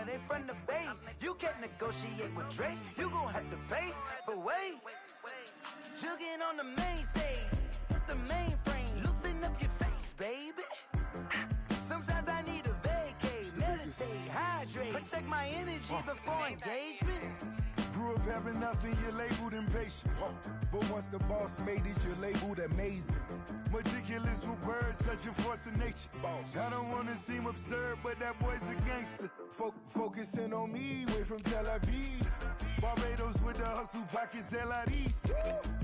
it ain't from the Bay. You can't negotiate with Drake, you gon' have to pay. But wait, jugging on the main stage with the mainframe, loosen up your face, baby. Sometimes I need a vacate, meditate, hydrate, protect my energy before engagement. Grew up having nothing, you're labeled impatient. But once the boss made it, you're labeled amazing. Meticulous with words, such a force of nature. I don't wanna seem absurd, but that boy's a gangster. Focusing on me, way from Tel Aviv. Barbados with the hustle pockets, LIDs.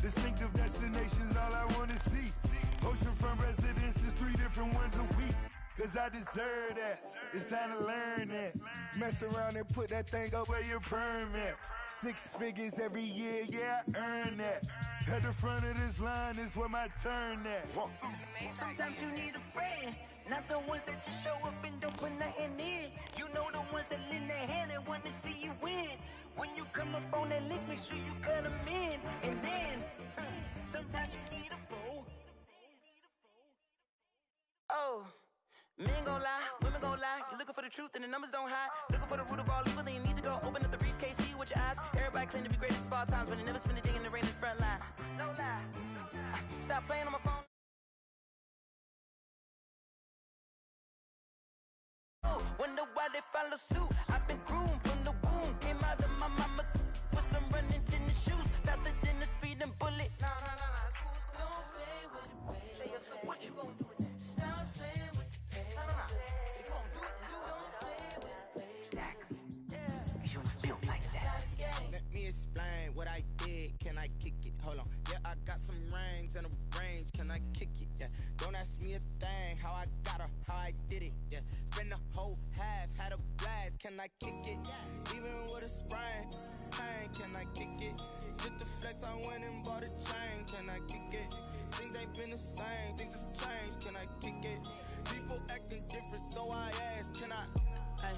Distinctive destinations, all I wanna see. Oceanfront residences, 3 different ones a week. Cause I deserve that, it's time to learn that. Mess around and put that thing up where your permit. 6 figures every year, yeah, I earn that. At the front of this line is where my turn at. Sometimes you need a friend, not the ones that just show up and don't put nothing in. You know the ones that lend their hand and want to see you win. When you come up on that lick, make sure you cut them in. And then, sometimes you need a fool. Oh. Men gon' lie, women gon' lie. You're looking for the truth and the numbers don't hide. Looking for the root of all evil, then you need to go open up the briefcase, see with your eyes. Everybody claim to be great at all times, but they never spend a day in the rain in the front line. No lie. Stop playing on my phone. Wonder why they follow suit. I've been groomed from the womb. Came out of my mama with some running tennis shoes. Faster than the speeding bullet. Nah, it's cool, it's cool. Don't play with it, baby. Say so what you gon' do? Stop playing with it, baby. If you gon' do it, then don't play with it, baby. Exactly. Yeah. You built like that. Let me explain what I did. Can I kick it? Hold on. Yeah, I got some rings and a range. Can I kick it? Yeah. Don't ask me a thing. How I got her, how I did it. Yeah. Spend the whole half, had a blast. Can I kick it? Even with a sprain. Pain, can I kick it? Just to flex, I went and bought a chain. Can I kick it? Things ain't been the same. Things have changed. Can I kick it? People acting different, so I ask. Can I? Hey,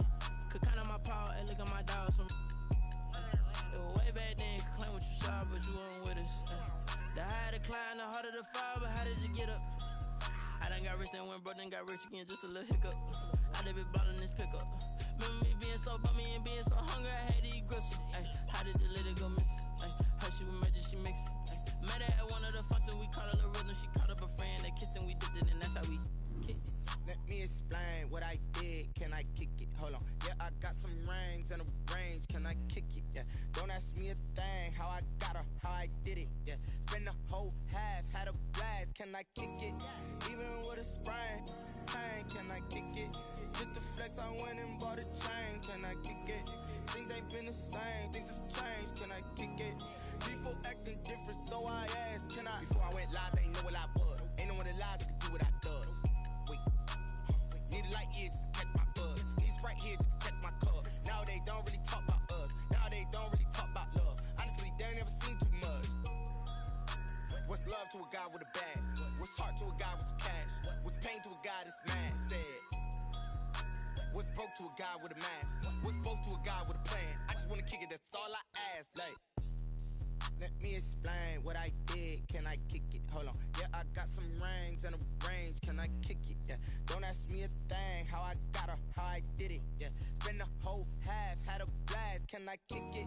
could count on my power and look at my dogs from. It was way back then, could claim what you saw, but you weren't with us. The higher the climb, the harder the fall, but how did you get up? I done got rich, then went broke, then got rich again, just a little hiccup. I done been bought in this pickup. Remember me being so bummy and being so hungry, I had to eat gristle. Ay, how did the lady go miss? Ay, her she was magic, she mixed. Met her at one of the functions, we caught a little rhythm, she caught up a friend, they kissed and we dipped it, and that's how we kicked it. Let me explain what I did. Can I kick it? Hold on. Yeah, I got some rings and a range. Can I kick it? Yeah. Don't ask me a thing. How I got her, how I did it. Yeah. Spend the whole half, had a blast. Can I kick it? Even with a sprain. Pain, can I kick it? Just to flex, I went and bought a chain. Can I kick it? Things ain't been the same. Things have changed. Can I kick it? People acting different, so I asked. Can I? Before I went live, they ain't know what I was. Ain't no one alive that could do what I does. Need a light year just to catch my buzz. Need Sprite here just to catch my cup. Now they don't really talk about us. Now they don't really talk about love. Honestly, they ain't never seen too much. What's love to a guy with a bag? What's heart to a guy with some cash? What's pain to a guy that's mad? Said. What's broke to a guy with a mask? What's both to a guy with a plan? I just wanna kick it, that's all I ask. Like, let me explain what I did. Can I kick it? Hold on. Yeah, I got some rings and a range. Can I kick it? Yeah. Don't ask me a thing. How I got her, how I did it. Yeah. Spend the whole half, had a blast. Can I kick it?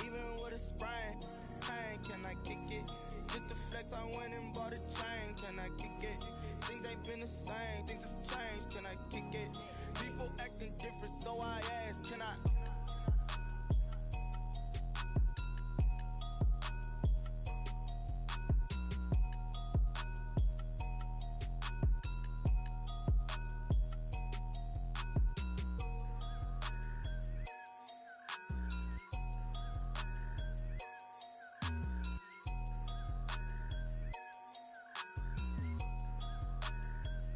Even with a sprain. Pain, can I kick it? Just to flex, I went and bought a chain. Can I kick it? Things ain't been the same. Things have changed. Can I kick it? People acting different, so I ask. Can I?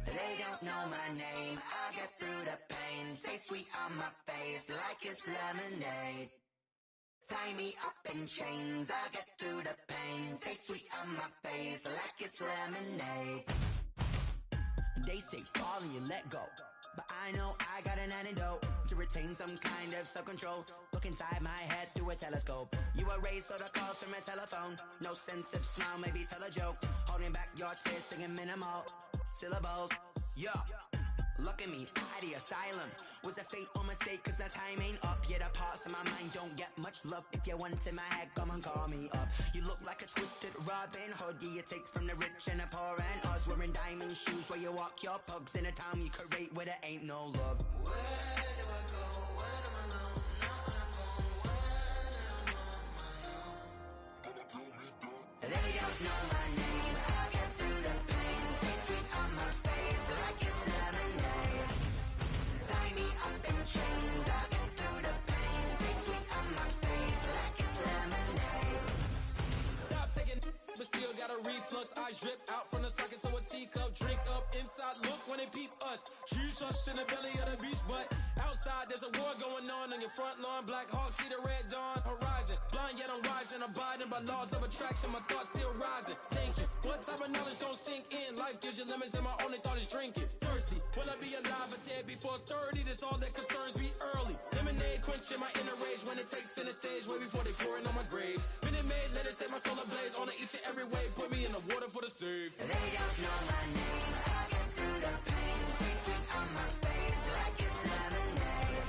They don't know my name, I get through the pain. Taste sweet on my face like it's lemonade. Tie me up in chains, I get through the pain. Taste sweet on my face like it's lemonade. They say fall and you let go, but I know I got an antidote to retain some kind of self-control. Look inside my head through a telescope. You erase all the calls from a telephone. No sense of smile, maybe tell a joke. Holding back your tears, singing minimal syllables. Yeah, Look at me, at the asylum. Was a fate or mistake, cause the time ain't up. Yeah, the parts of my mind don't get much love. If you want in my head, come and call me up. You look like a twisted Robin Hood. Yeah, you take from the rich and the poor and us. Wearing diamond shoes where you walk your pugs in a town you create where there ain't no love. Where do I go? When I'm alone? Not on the phone. When I'm on my own. They don't know my name. I'll get through the pain. Taste sweet on my face like it's lemonade. Tie me up in chains. I'll get through the pain. Taste sweet on my face like it's lemonade. Stop taking but still got a reflux. I drip out from the socket to a teacup. Drink up inside, look when they peep us. Shoes us in the belly of the beach, but outside there's a war going on your front lawn. Black Hawk, see the red dawn horizon. Blind yet I'm rising, abiding by laws of attraction. My thoughts still rising, thinking what type of knowledge don't sink in? Life gives you limits and my only thought is drinking. Thirsty, will I be alive or dead before 30? That's all that concerns me early. Lemonade quenching my inner rage when it takes center stage way before they pour it on my grave. Minute Maid, let it set my soul ablaze on each and every way. Put me in the water for the save. They don't know my name. I'll get through the pain. Taste sweet on my face like it's lemonade.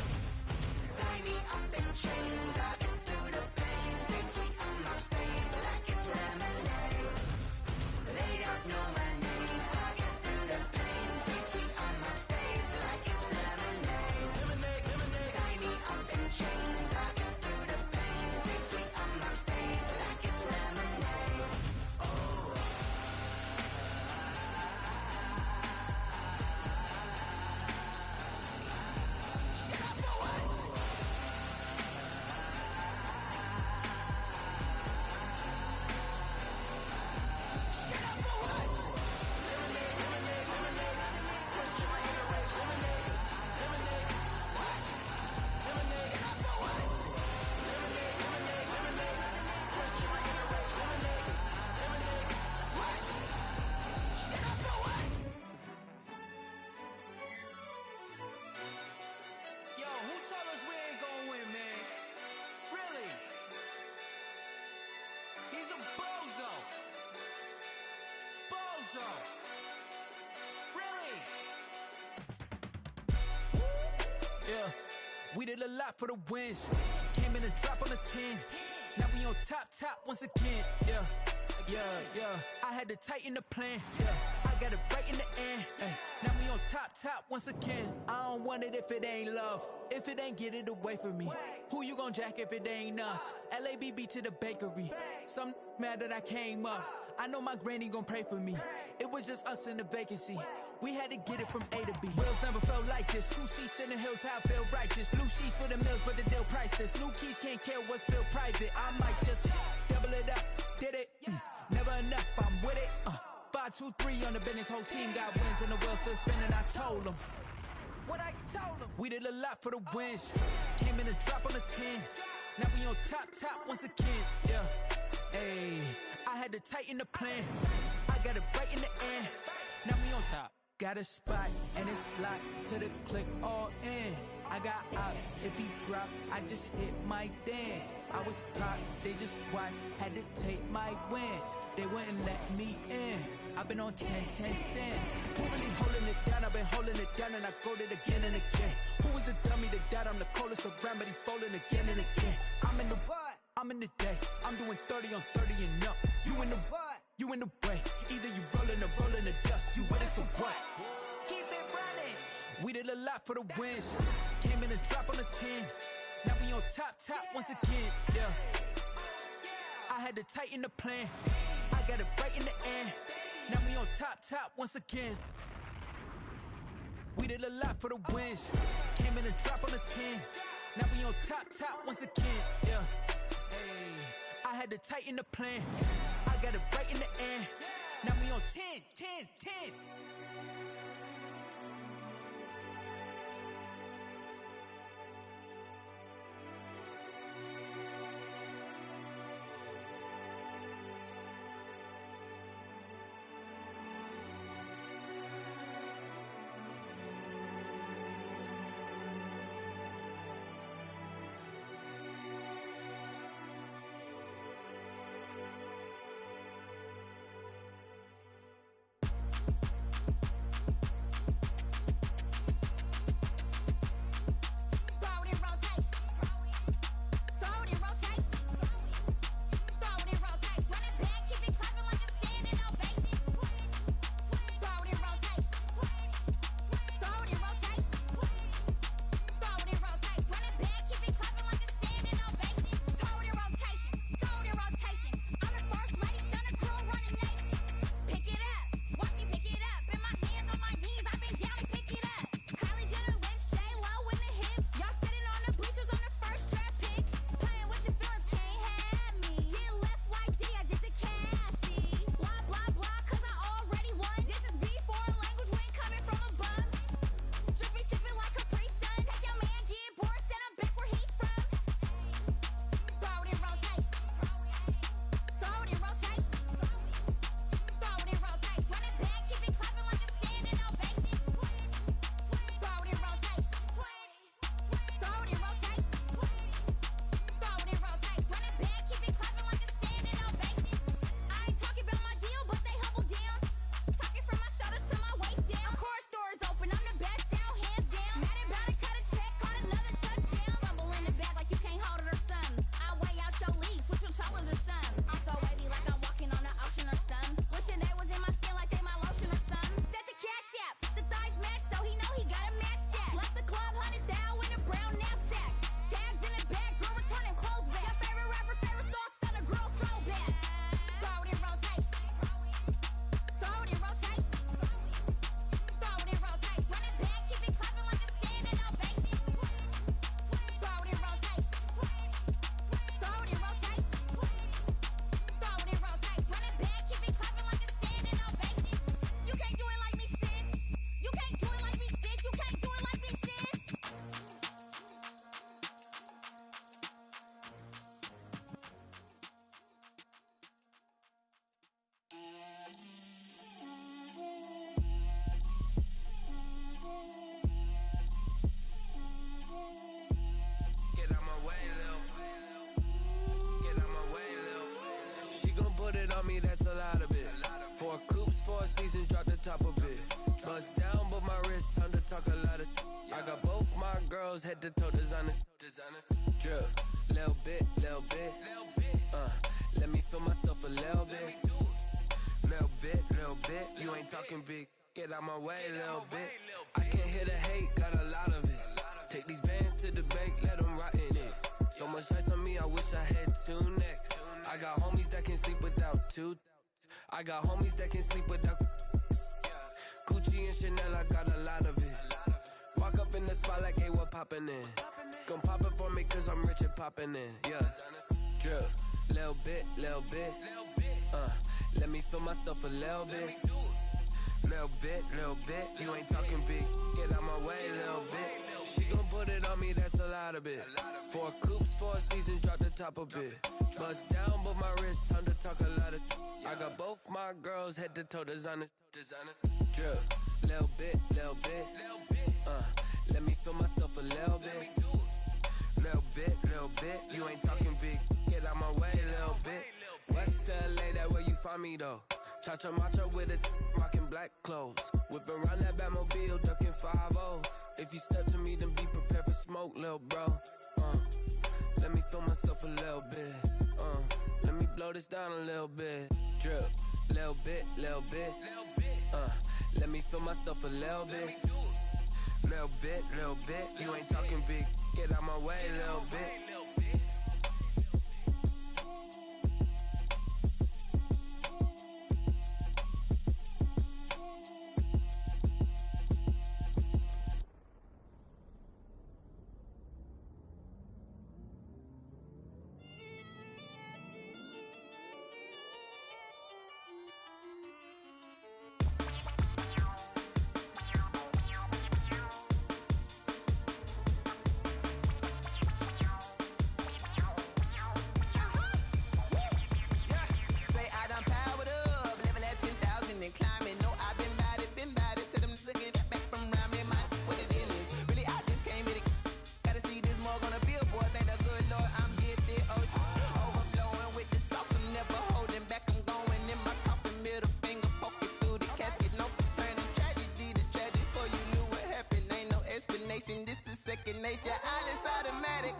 Tie me up in chains. I'll get through the pain. Taste sweet on my face like it's lemonade. They don't know my name. I'll get through the pain. Taste sweet on my face like it's lemonade. Lemonade, lemonade. Tie me up in chains. I'll get through the pain. Taste sweet on my face like it's lemonade. Yo, who told us we ain't gonna win, man? Really? He's a bozo. Bozo. Really? Yeah, we did a lot for the wins. Came in a drop on the 10. Now we on top once again. Yeah. I had to tighten the plan. Yeah, I got it right in the end. Now we on top once again. I don't want it if it ain't love. If it ain't, get it away from me. Who you gon' jack if it ain't us? LABB to the bakery. Some mad that I came up. I know my granny gon' pray for me. It was just us in the vacancy. We had to get it from A to B. Wheels never felt like this. 2 seats in the hills, how I feel righteous. Blue sheets for the mills, but the deal priceless. New keys can't care what's still private. I might just double it up. Did it? Never enough, I'm with it. 5, 2, 3 on the business. Whole team got wins and the wheels still spinning. I told them what I told them. We did a lot for the wins. Came in a drop on the 10. Now we on top once again. Yeah. Hey, I had to tighten the plan. I got it right in the end. Now we on top. Got a spot and it's locked to the click all in. I got ops, if he drop, I just hit my dance. I was top, they just watched, had to take my wins. They wouldn't let me in. I've been on 10 cents. Who really holding it down? I've been holding it down and I go it again and again. Who was the dummy that died? I'm the coldest around, but he folding again and again. I'm in the what? I'm in the day. I'm doing 30 on 30 and up. You in the what? You in the way. Either you rolling or rolling the dust. You with us or what? Keep it running. We did a lot for the wins. Came in a drop on the 10. Now we on top once again. Yeah. I had to tighten the plan. I got it right in the end. Now we on top once again. We did a lot for the wins. Came in a drop on the 10. Now we on top once again. Yeah. Hey, I had to tighten the plan. I got it right in the end. Now we on 10. seasons, drop the top a bit. Bust down, but my wrist, time to talk a lot of. I got both my girls head to toe designer. Drip, little bit. Let me feel myself a little bit. Little bit. You ain't talking big. Get out my way, little bit. I can't hear the hate, got a lot of it. Take these bands to the bank, let them rot in it. So much ice on me, I wish I had two necks. I got homies that can sleep without two. I got homies that can sleep without. Gucci and Chanel, I got a lot of it. Walk up in the spot like, hey, what poppin' in? Gon' pop it for me cause I'm rich and poppin' in, yeah. Drip, little bit. Let me feel myself a little bit. Little bit. You ain't talking big. Get out my way, little bit. She gon' put it on me, that's a lot of it. 4 coops, 4 seasons, drop the top a bit. Bust down, but my wrist, time to talk a lot of. I got both my girls head to toe designer. Drip, little bit. Let me feel myself a little bit. Little bit. You ain't talking big. Get out my way, little bit. West LA, that where you find me though. Cha-cha macha with a rockin' black clothes. Whip around that Batmobile, ducking 5-0. If you step to me, then be prepared for smoke, lil' bro. Let me feel myself a little bit. Let me blow this down a little bit. Drip, little bit. Let me feel myself a little bit. Little bit. You ain't talking big. Get out my way, little bit. Second nature, all is automatic.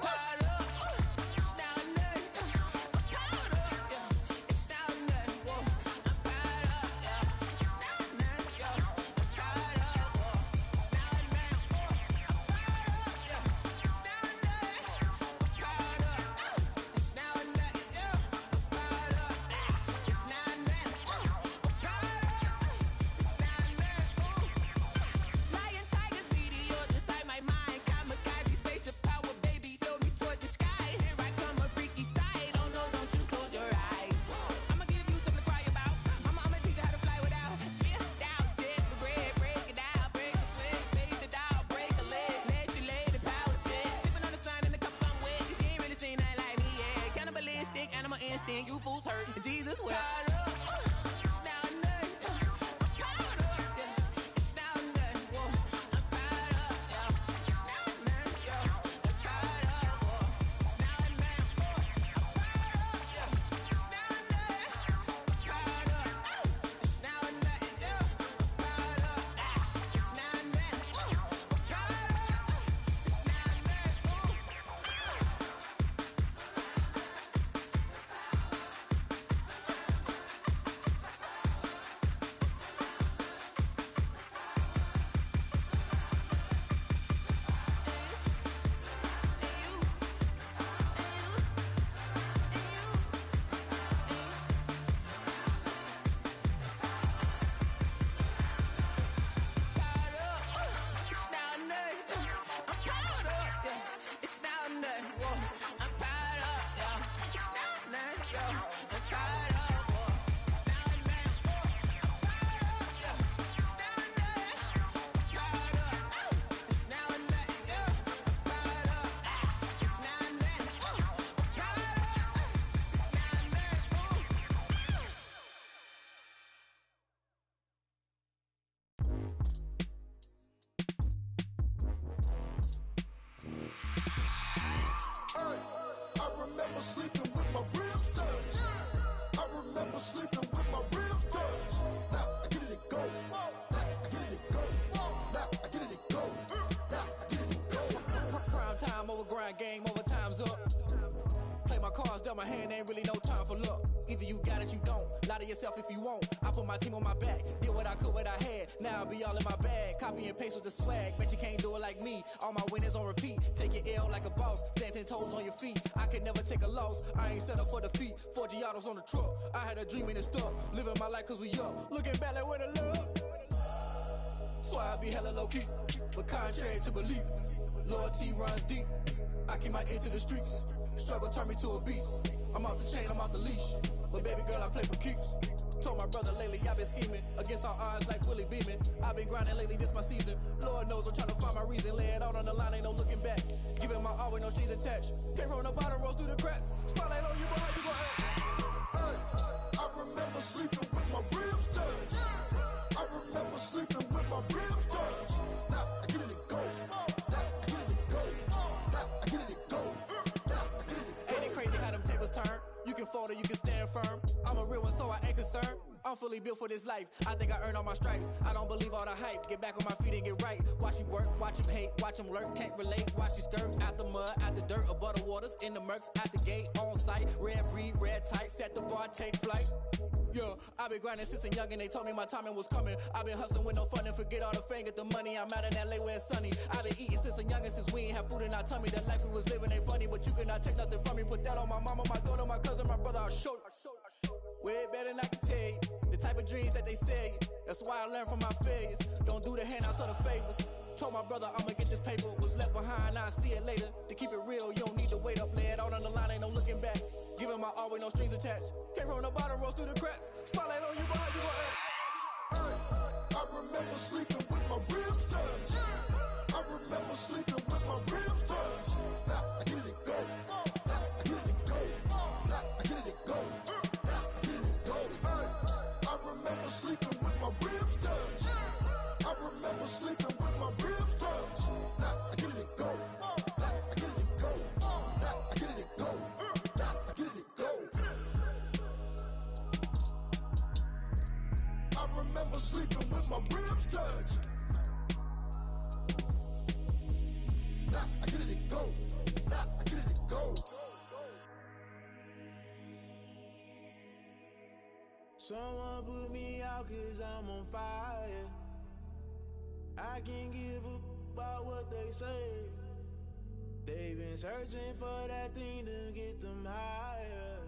You fools hurt. Jesus will. Sleeping with my ribs touched. I remember sleeping with my ribs touched. Now I get it and go. game over, time's up. Play my cards, dealt my hand, ain't really no time for luck. Either you got it, you don't. Lie to yourself if you won't. I put my team on my back, did what I could, what I had. Now I'll be all in my bag. Copy and paste with the swag. Bet you can't do it like me. All my winners on repeat. Take your L like a boss. Stand 10 toes on your feet. I can never take a loss. I ain't set up for defeat. 4 Giottos on the truck. I had a dream and it stuck. Living my life cause we up. Looking back like where the love. So I be hella low key. But contrary to belief, loyalty runs deep. I keep my ear to the streets. Struggle turned me to a beast. I'm off the chain, I'm off the leash. But baby girl, I play for keeps. Told my brother lately, I've been scheming. Against all odds like Willie Beeman. I've been grinding lately, this my season. Lord knows I'm trying to find my reason. Lay it out on the line, ain't no looking back. Giving my all with no strings attached. Came from the bottom, rose through the cracks. Spotlight on you, but how you gon' act? Hey, I remember sleeping with my ribs touched. I remember sleeping with my ribs touched. Now I get it to go. Now I get it to go. Now I get it to go. Now I get it to go. Ain't it crazy how them tables turn? You can fold or you can stand firm. I'm a real one, so I ain't concerned. I'm fully built for this life. I think I earned all my stripes. I don't believe all the hype. Get back on my feet and get right. Watch you work, watch him hate, watch him lurk. Can't relate, watch you skirt. Out the mud, out the dirt, above the waters, in the murks, out the gate, on site. Red breed, red tight, set the bar, take flight. Yeah, I been grinding since a youngin', they told me my timing was coming. I been hustling with no fun and forget all the fame, get the money. I'm out in LA where it's sunny. I been eating since a youngin', since we ain't have food in our tummy. The life we was living ain't funny, but you cannot take nothing from me. Put that on my mama, my daughter, my cousin, my brother, I'll show you. Way better than I can tell you. The type of dreams that they sell you. That's why I learned from my failures. Don't do the handouts or the favors. Told my brother I'ma get this paper. Was left behind, I'll see it later. To keep it real, you don't need to wait up. Lay it out on the line, ain't no looking back. Giving my all with no strings attached. Came from the bottom, rose through the cracks. Spotlight on you, but how you gon' act? Hey, I remember sleeping with my ribs touched. I remember sleeping with my ribs touched. Now I get it to go. Now I get it to go. Now I get it to go. Now I get it to go. Hey, I remember sleeping with my ribs touched. I remember sleeping with my ribs touched. Now I get it to go. Now I get it to go. Now I get it to go. Now I get it to go. I remember sleeping with my ribs touched. Now I get it to go. Now I get it to go. Someone put me out cause I'm on fire. I can't give up about what they say. They've been searching for that thing to get them higher.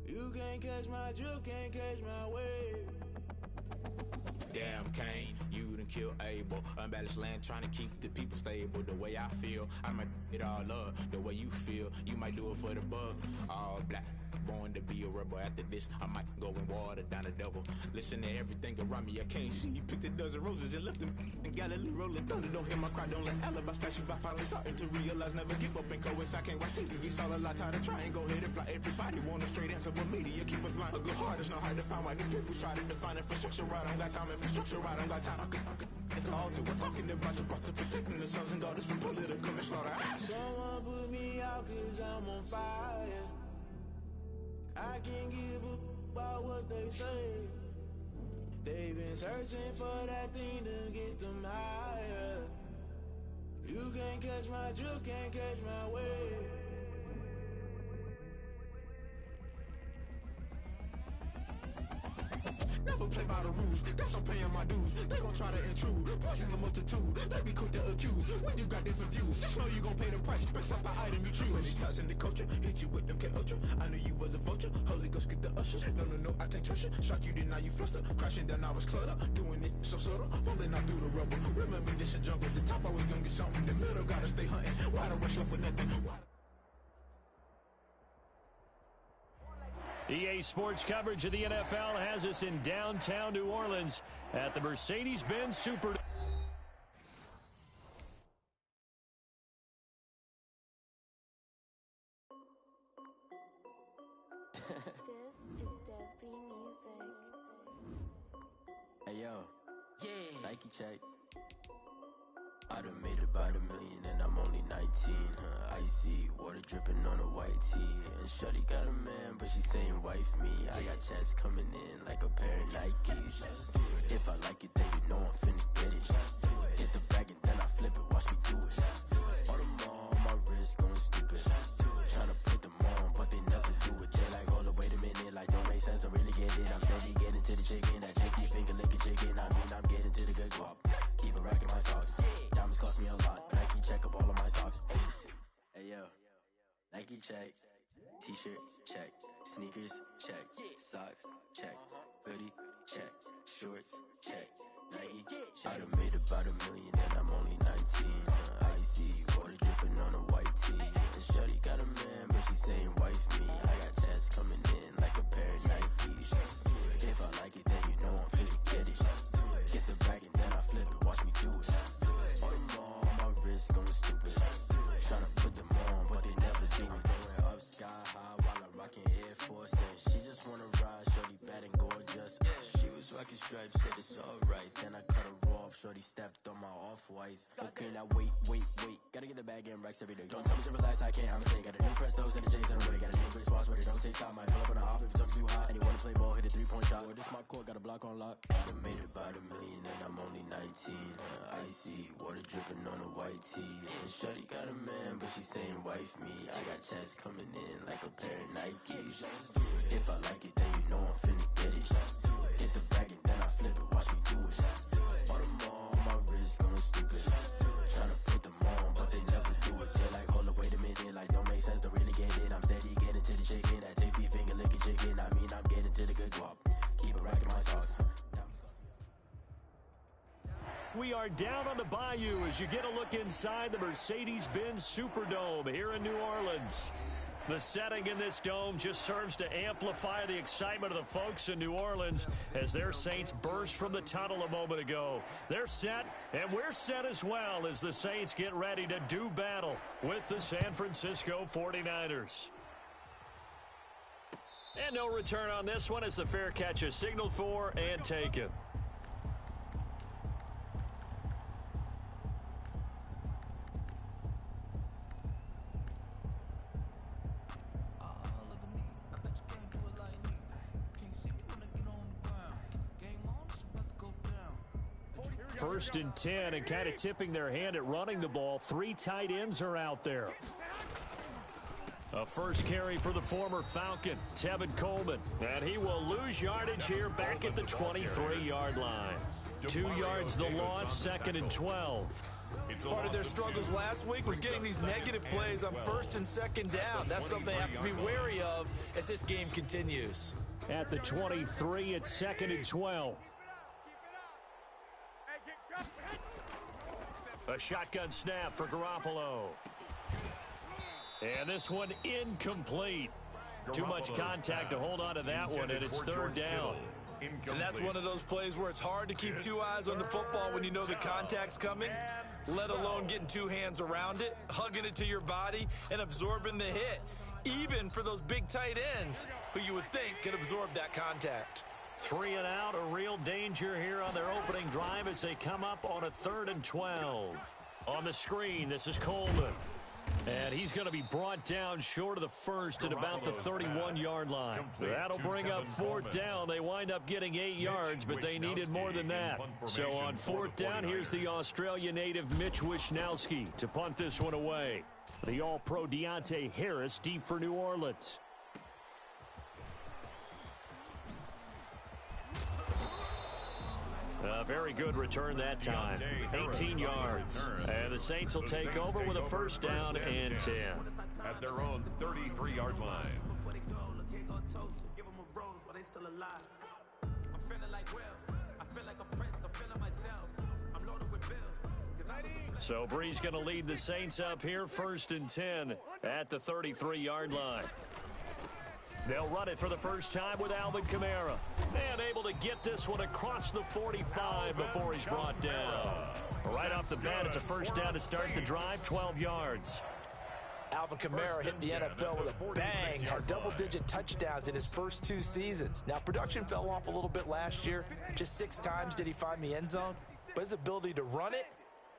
You can't catch my drift, can't catch my wave. Damn Kane, you done killed Abel. Unbalanced land trying to keep the people stable. The way I feel, I might it all up. The way you feel, you might do it for the bug. All black, born to be a rebel. After this, I might go and water down the devil. Listen to everything around me, I can't see. You picked a dozen roses and left them in Galilee rolling thunder. Don't hear my cry, don't let alibis pass you by. Finally starting to realize, never give up and coincide. Can't watch TV, it's all a lot. Tired of trying, go ahead and fly. Everybody want a straight answer, but media keep us blind. A good heart is not hard to find. Why the people try to define infrastructure right? I don't got time, infrastructure right, I don't got time. I could it's all to we're talking about you, about to protecting the sons and daughters from political and slaughter. Someone put me out cause I'm on fire. I can't give up about what they say. They've been searching for that thing to get them higher. You can't catch my drift, can't catch my wave. Never play by the rules, guess I'm paying my dues. They gon' try to intrude, poison the multitude. They be quick to accuse, when you got different views. Just know you gon' pay the price, based off the item you choose. Many times in the culture, hit you with MK Ultra. I knew you was a vulture, Holy Ghost get the ushers. No, I can't trust you. Shock you, then now you fluster. Crashing down, I was cluttered. Doing this so subtle, fumbling out through the rubble. Remember this in jungle, the top always gonna get something. The middle gotta stay hunting. Why the rush left with nothing? EA Sports coverage of the NFL has us in downtown New Orleans at the Mercedes-Benz Superdome. This is Dev B Music. Hey yo, yeah, Nike check. I done made about $1 million and I'm only 19, icy, water dripping on a white tee. And shorty got a man, but she saying wife me. I got checks coming in like a pair of Nikes. If I like it, then you know I'm finna get it. Hit the bag and then I flip it, watch me do it. Audemars on my wrist, Nike check, t-shirt check, sneakers check, socks check, hoodie check, shorts check, Nike. I done made about $1 million and I'm only 19. Icy water dripping on a white tee. And shorty got a man, but she saying wife me. I got checks coming in like a pair of Nikes. If I like it, then you know I'm finna get it. Get the bag and then I flip it, watch me do it. All them on my wrist going stupid. Tryna put them on, but they never do it. Going up sky high while I'm rocking Air Force. And she just wanna ride, shorty bad and gorgeous. She was rocking stripes, said it's alright. Then I cut her off, shorty stepped on my off-whites. Okay, now wait. Gotta get the bag and racks every day. Don't tell me to relax, I can't, I'm saying. Got a new Presto, send the J's on the way. Got a new Chris Foss, but it don't take time. Might pull up on a hop if it's too hot. And you wanna play ball, hit a 3-point shot. Or this my court, got a block on lock. I done made about $1 million and I'm only 19. Icy water dripping on a white tee. And shorty got a man, but she saying wife me. I got checks coming in like a pair of Nikes. If I like it, then you know I'm finna get it. Hit the bag and then I flip it, watch me do it. All them on my wrist going stupid. Tryna put them on, but they never do it. They're like, hold up, wait a minute, like don't make sense, don't really get it. I'm steady getting to the chicken, that tasty finger licking chicken. I mean, I'm getting to the good guap. Keep it racking my sauce. We are down on the bayou as you get a look inside the Mercedes-Benz Superdome here in New Orleans. The setting in this dome just serves to amplify the excitement of the folks in New Orleans as their Saints burst from the tunnel a moment ago. They're set, and we're set as well as the Saints get ready to do battle with the San Francisco 49ers. And no return on this one as the fair catch is signaled for and taken. First and 10, and kind of tipping their hand at running the ball. 3 tight ends are out there. A first carry for the former Falcon, Tevin Coleman. And he will lose yardage here back at the 23-yard line. 2 yards the loss, 2nd and 12. Part of their struggles last week was getting these negative plays on 1st and 2nd down. That's something they have to be wary of as this game continues. At the 23, it's 2nd and 12. A shotgun snap for Garoppolo. And this one incomplete. Too much contact to hold on to that one, and it's 3rd down. And that's one of those plays where it's hard to keep 2 eyes on the football when you know the contact's coming, let alone getting 2 hands around it, hugging it to your body, and absorbing the hit, even for those big tight ends who you would think can absorb that contact. 3 and out, a real danger here on their opening drive as they come up on a 3rd and 12. On the screen, this is Coleman. And he's going to be brought down short of the first at about the 31-yard line. That'll bring up 4th down. They wind up getting 8 yards, but they needed more than that. So on 4th down, here's the Australia native Mitch Wishnowsky to punt this one away. The All-Pro Deontay Harris deep for New Orleans. A very good return that time. 18 yards. And the Saints will take over with a 1st down and 10. At their own 33-yard line. So Bree's going to lead the Saints up here, 1st and 10 at the 33-yard line. They'll run it for the first time with Alvin Kamara. And able to get this one across the 45 before he's brought down. Right off the bat, it's a 1st down to start the drive, 12 yards. Alvin Kamara hit the NFL with a bang, had double-digit touchdowns in his first 2 seasons. Now, production fell off a little bit last year. Just 6 times did he find the end zone. But his ability to run it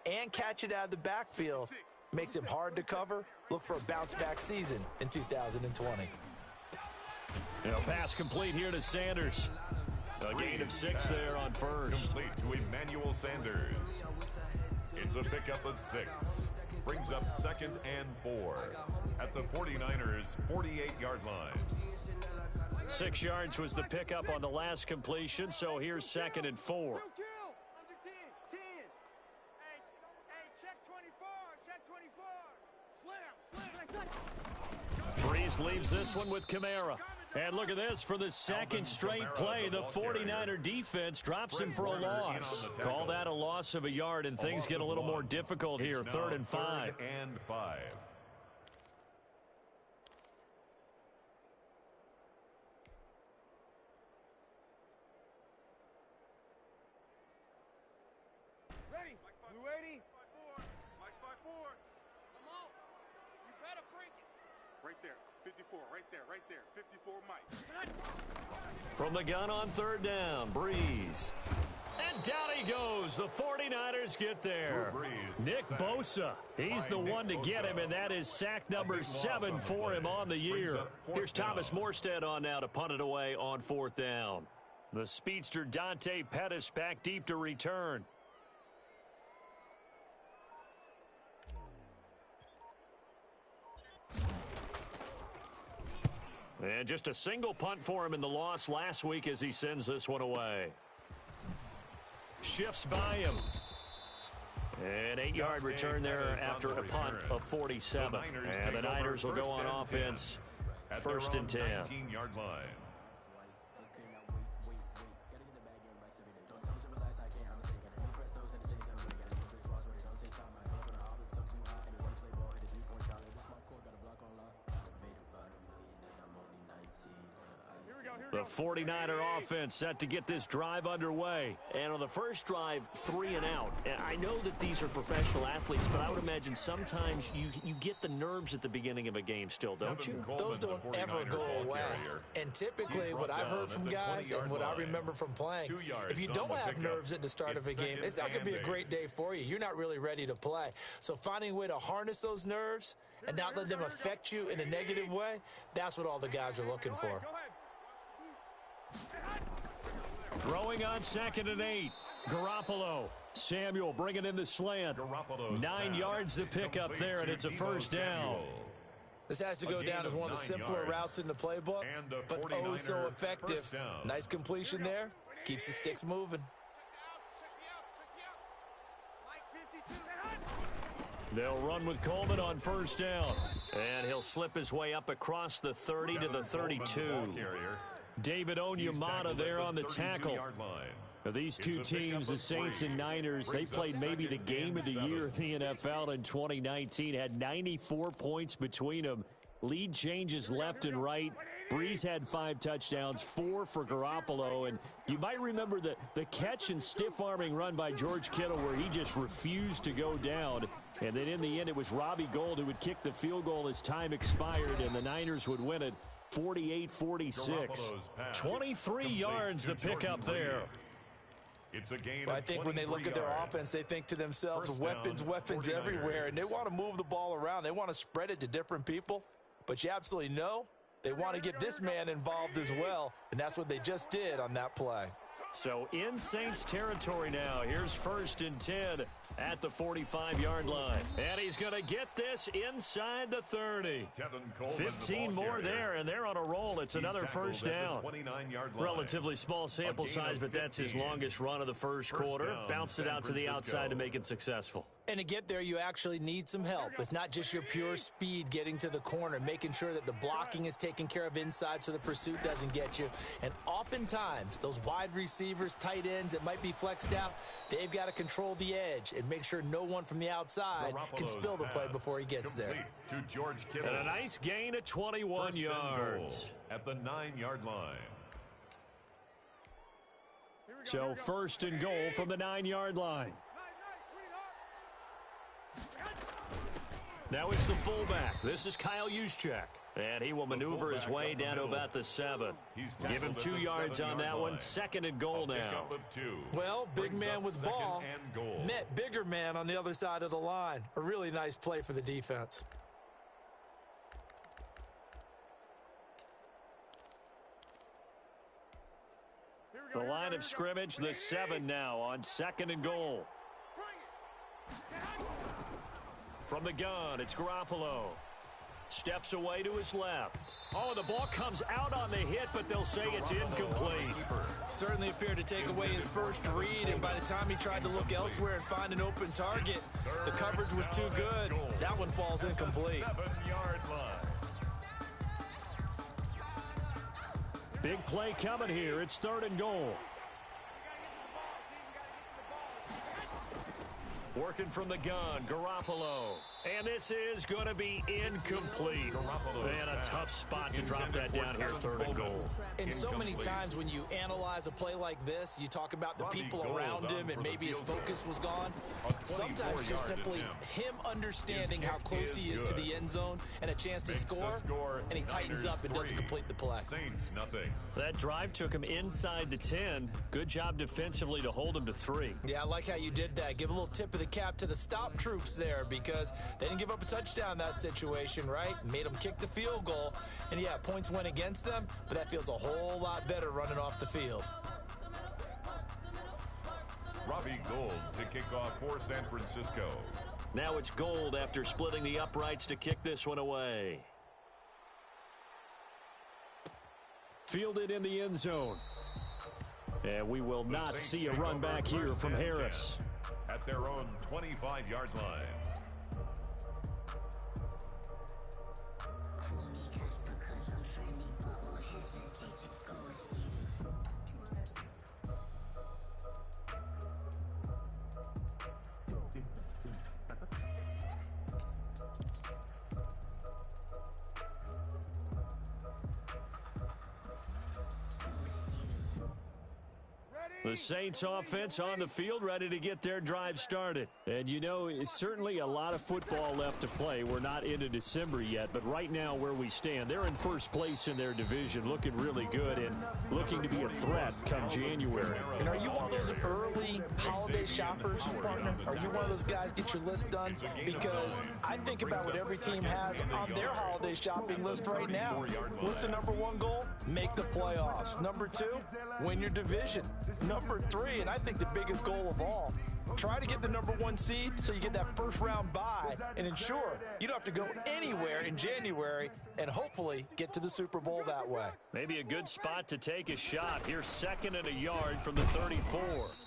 and catch it out of the backfield makes him hard to cover. Look for a bounce-back season in 2020. Pass complete here to Sanders. A gain of 6 there on 1st. Complete to Emmanuel Sanders. It's a pickup of 6. Brings up 2nd and 4 at the 49ers' 48-yard line. 6 yards was the pickup on the last completion, so here's 2nd and 4. Breeze leaves this one with Kamara. And look at this, for the second straight play, the 49er defense drops him for a loss. Call that a loss of a yard, and things get a little more difficult here. 3rd and 5. Ready? We ready? 5-4. Mike's 5-4. Come on. You better bring it. Right there. 54. Right there. 54 Mike. From the gun on 3rd down, Breeze. And down he goes. The 49ers get there. Nick Bosa. He's the one to get him, and that is sack number 7 for him on the year. Here's Thomas Morstead on now to punt it away on 4th down. The speedster Dante Pettis back deep to return. And just a single punt for him in the loss last week as he sends this one away. Shifts by him. An 8-yard return there after a punt of 47. And the Niners will go on offense. 1st and 10. 19-yard line. The 49er offense set to get this drive underway. And on the first drive, 3 and out. And I know that these are professional athletes, but I would imagine sometimes you get the nerves at the beginning of a game still, don't you? Those don't ever go away. And typically what I've heard from guys and what I remember from playing, if you don't have nerves at the start of a game, it's not going to be a great day for you. You're not really ready to play. So finding a way to harness those nerves and not let them affect you in a negative way, that's what all the guys are looking for. Throwing on 2nd and 8. Garoppolo. Samuel bringing in the slant. 9 yards to pick up there, and it's a 1st down. This has to go down as one of the simpler routes in the playbook, but oh so effective. Nice completion there. Keeps the sticks moving. They'll run with Coleman on 1st down. And he'll slip his way up across the 30 to the 32. David Onyemata there on the tackle. Now these two teams, the Saints and Niners, they played maybe the game of the year in the NFL in 2019. Had 94 points between them. Lead changes left and right. Breeze had 5 touchdowns, 4 for Garoppolo. And you might remember the catch and stiff-arming run by George Kittle where he just refused to go down. And then in the end, it was Robbie Gould who would kick the field goal as time expired, and the Niners would win it 48-46. 23 yards to pick up there. It's a gain. Well, I think when they look at their offense, they think to themselves, weapons everywhere, and they want to move the ball around. They want to spread it to different people, but you absolutely know they want to get this man involved as well, and that's what they just did on that play. So in Saints territory now. Here's 1st and 10 at the 45-yard line. And he's going to get this inside the 30. 15 more there, and they're on a roll. It's another 1st down. Relatively small sample size, but that's his longest run of the first quarter. Bounced it out to the outside to make it successful. And to get there, you actually need some help. It's not just your pure speed getting to the corner, making sure that the blocking is taken care of inside so the pursuit doesn't get you. And oftentimes, those wide receivers, tight ends that might be flexed out, they've got to control the edge and make sure no one from the outside can spill the play before he gets there. To George Kittle. And a nice gain of 21 yards. At the 9-yard line. So 1st and goal from the 9-yard line. Now it's the fullback. This is Kyle Juszczyk. And he will maneuver his way down to about the 7. Give him 2 yards on that one. 2nd and goal now. Well, big man with ball met bigger man on the other side of the line. A really nice play for the defense. The line of scrimmage, the 7 now on 2nd and goal. From the gun, it's Garoppolo. Steps away to his left. Oh, the ball comes out on the hit, but they'll say it's incomplete. Certainly appeared to take away his first read, and by the time he tried to look elsewhere and find an open target, the coverage was too good. That one falls incomplete. 7-yard line. Big play coming here. It's 3rd and goal. Working from the gun, Garoppolo. And this is going to be incomplete. And a tough spot to drop that down here, 3rd and goal. And so many times when you analyze a play like this, you talk about the people around him and maybe his focus was gone. Sometimes just simply him understanding how close he is to the end zone and a chance to score, and he tightens up and doesn't complete the play. Saints, nothing. That drive took him inside the 10. Good job defensively to hold him to 3. Yeah, I like how you did that. Give a little tip of the cap to the stop troops there, because they didn't give up a touchdown in that situation, right? Made them kick the field goal. And, yeah, points went against them, but that feels a whole lot better running off the field. Robbie Gould to kick off for San Francisco. Now it's Gould after splitting the uprights to kick this one away. Fielded in the end zone. And we will not see a run back here from Harris. At their own 25-yard line. The Saints offense on the field, ready to get their drive started. And you know, it's certainly a lot of football left to play. We're not into December yet, but right now where we stand, they're in first place in their division, looking really good and looking to be a threat come January. And are you one of those early holiday shoppers, partner? Are you one of those guys get your list done? Because I think about what every team has on their holiday shopping list right now. What's the number 1 goal? Make the playoffs. Number 2, win your division. Number 3, and I think the biggest goal of all, try to get the number 1 seed so you get that first round bye and ensure you don't have to go anywhere in January and hopefully get to the Super Bowl that way. Maybe a good spot to take a shot. Here's 2nd and a yard from the 34.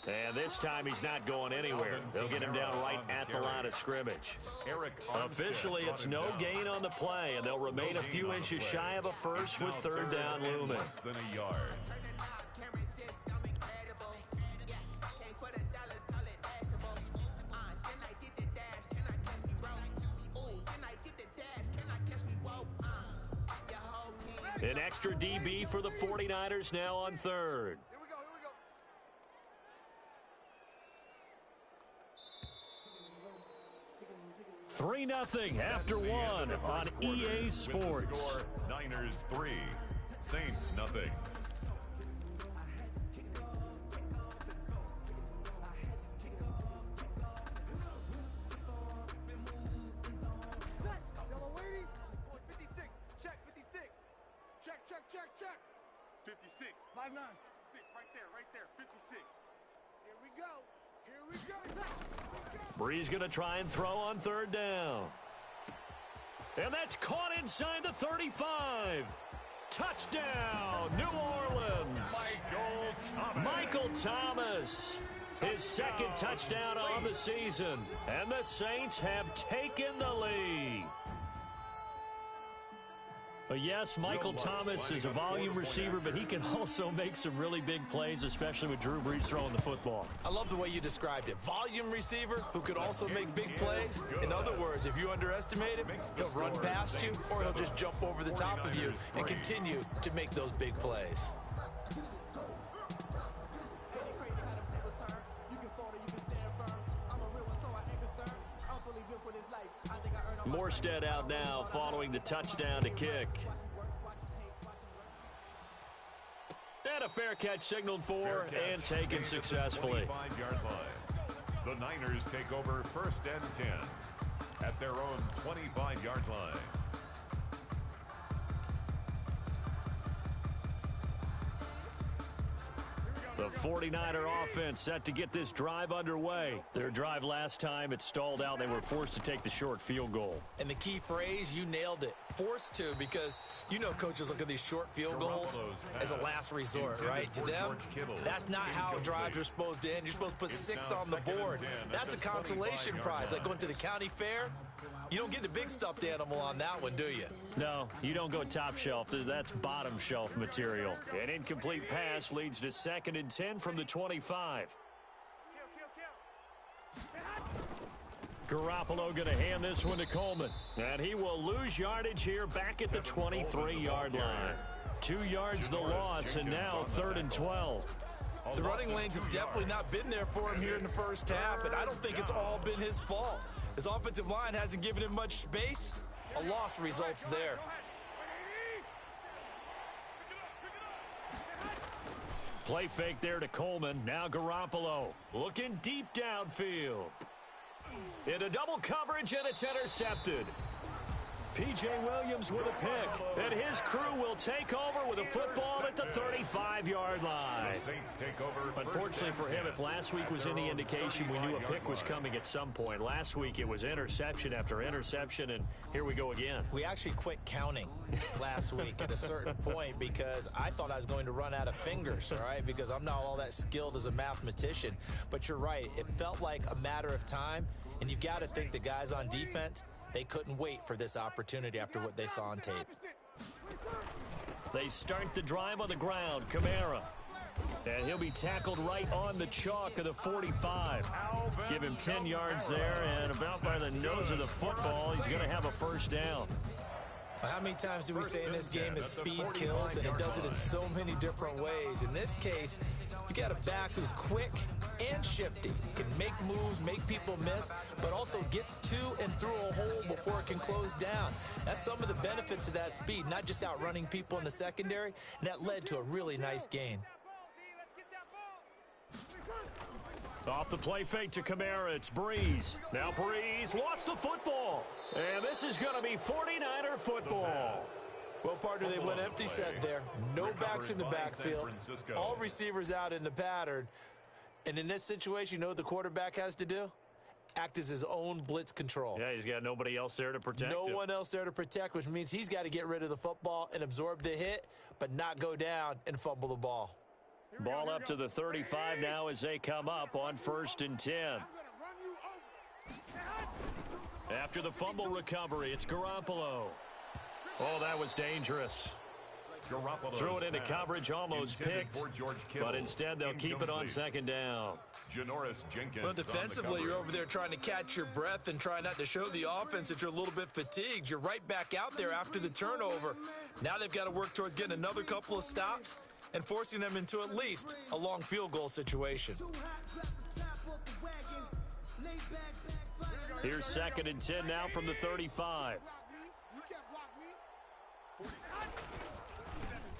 And this time he's not going anywhere. They'll get him down right at the line of scrimmage. Officially, it's no gain on the play, and they'll remain a few inches shy of a first with 3rd down looming. Less than a yard. An extra DB for the 49ers now on 3rd. 3-0 after 1 on EA Sports. Niners 3, Saints nothing. Check. 56. 5'9". 56. Right there. 56. Here we go. Bree's going to try and throw on 3rd down. And that's caught inside the 35. Touchdown, New Orleans. Michael Thomas. His 2nd touchdown on the season. And the Saints have taken the lead. Yes, Michael Thomas is a volume receiver, but he can also make some really big plays, especially with Drew Brees throwing the football. I love the way you described it. Volume receiver who could also make big plays. In other words, if you underestimate him, he'll run past you or he'll just jump over the top of you and continue to make those big plays. Morstead out now following the touchdown to kick. And a fair catch signaled for and taken successfully. 25-yard line. The Niners take over 1st and 10 at their own 25-yard line. The 49er offense set to get this drive underway. Their drive last time, it stalled out. They were forced to take the short field goal. And the key phrase, you nailed it. Forced to, because you know coaches look at these short field goals as a last resort, right? To them, that's not how drives are supposed to end. You're supposed to put 6 on the board. That's a consolation prize, like going to the county fair. You don't get the big stuffed animal on that one, do you? No, you don't go top shelf. That's bottom shelf material. An incomplete pass leads to 2nd and 10 from the 25. Garoppolo going to hand this one to Coleman. And he will lose yardage here back at the 23-yard line. 2 yards the loss, and now 3rd and 12. The running lanes have definitely not been there for him here in the first half, and I don't think it's all been his fault. His offensive line hasn't given him much space. A loss results there. Play fake there to Coleman. Now Garoppolo looking deep downfield. Into double coverage, and it's intercepted. P.J. Williams with a pick, and his crew will take over with a football at the 35-yard line. Unfortunately for him, if last week was any indication, we knew a pick was coming at some point. Last week it was interception after interception, and here we go again. We actually quit counting last week at a certain point because I thought I was going to run out of fingers, all right, because I'm not all that skilled as a mathematician. But you're right. It felt like a matter of time, and you've got to think the guys on defense, they couldn't wait for this opportunity after what they saw on tape. They start the drive on the ground. Kamara. And he'll be tackled right on the chalk of the 45. Give him 10 yards there, and about by the nose of the football, he's going to have a first down. How many times do we say in this game that speed kills, and it does it in so many different ways? In this case, you got a back who's quick and shifty, can make moves, make people miss, but also gets to and through a hole before it can close down. That's some of the benefits of that speed, not just outrunning people in the secondary, and that led to a really nice gain. Off the play fake to Kamara, it's Breeze. Now Breeze lost the football. And this is going to be 49er football. Well, partner, they went empty set there. No backs in the backfield. All receivers out in the pattern. And in this situation, you know what the quarterback has to do? Act as his own blitz control. Yeah, he's got nobody else there to protect him. No one else there to protect, which means he's got to get rid of the football and absorb the hit, but not go down and fumble the ball. Ball up to the 35 now as they come up on 1st and 10. After the fumble recovery, it's Garoppolo. Oh, that was dangerous. Threw it into coverage, almost picked, but instead they'll keep it on 2nd down. Well, defensively, you're over there trying to catch your breath and try not to show the offense that you're a little bit fatigued. You're right back out there after the turnover. Now they've got to work towards getting another couple of stops and forcing them into at least a long field goal situation. Here's 2nd and 10 now from the 35.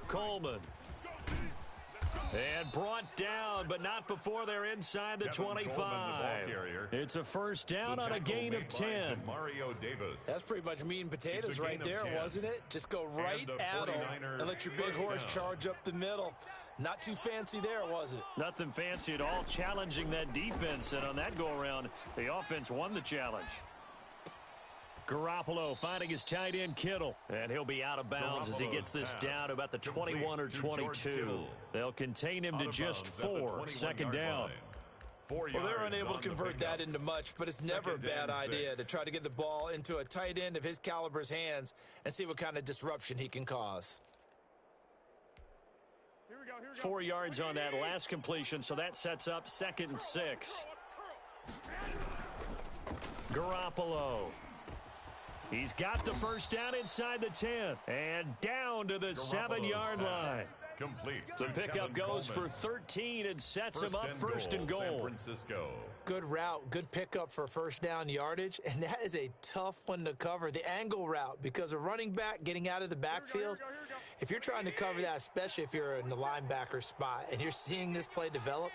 Coleman. And brought down, but not before they're inside the 25. It's a first down on a gain of 10. That's pretty much meat and potatoes right there, wasn't it? Just go right at them and let your big horse charge up the middle. Not too fancy there, was it? Nothing fancy at all, challenging that defense, and on that go-around, the offense won the challenge. Garoppolo finding his tight end Kittle, and he'll be out of bounds as he gets this down to about the 21 or 22. They'll contain him to just 4, 2nd down. Well, they're unable to convert that into much, but it's never a bad idea to try to get the ball into a tight end of his caliber's hands and see what kind of disruption he can cause. 4 yards on that last completion, so that sets up 2nd and 6. Garoppolo. He's got the first down inside the 10 and down to the 7-yard line. Complete. The pickup goes for 13 and sets him up 1st and goal. San Francisco. Good route, good pickup for first down yardage, and that is a tough one to cover. The angle route, because a running back getting out of the backfield, if you're trying to cover that, especially if you're in the linebacker spot and you're seeing this play develop,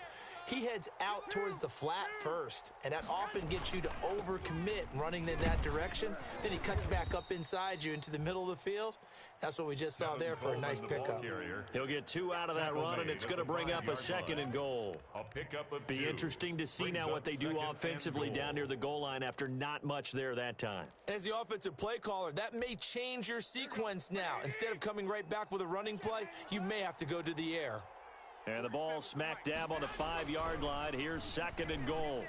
he heads out towards the flat first, and that often gets you to overcommit running in that direction. Then he cuts back up inside you into the middle of the field. That's what we just saw there for a nice pickup. He'll get 2 out of that run, and it's going to bring up a 2nd and goal. Be interesting to see now what they do offensively down near the goal line after not much there that time. As the offensive play caller, that may change your sequence now. Instead of coming right back with a running play, you may have to go to the air. And the ball smack dab on the 5-yard line. Here's 2nd and goal.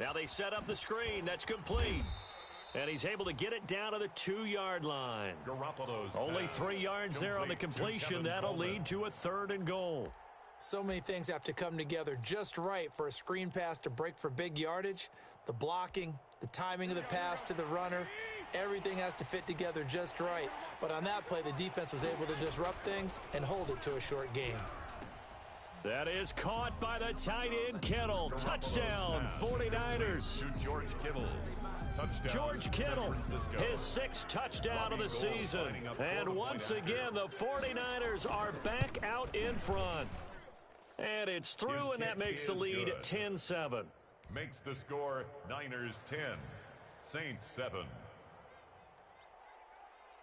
Now they set up the screen. That's complete. And he's able to get it down to the 2-yard line. Only 3 yards there on the completion. That'll lead to a 3rd and goal. So many things have to come together just right for a screen pass to break for big yardage. The blocking, the timing of the pass to the runner, everything has to fit together just right. But on that play, the defense was able to disrupt things and hold it to a short gain. That is caught by the tight end, Kittle. Touchdown, 49ers. George Kittle. Touchdown, George Kittle, his 6th touchdown of the season. And once again, the 49ers are back out in front. And it's through, and that makes the lead 10-7. Makes the score Niners 10, Saints 7.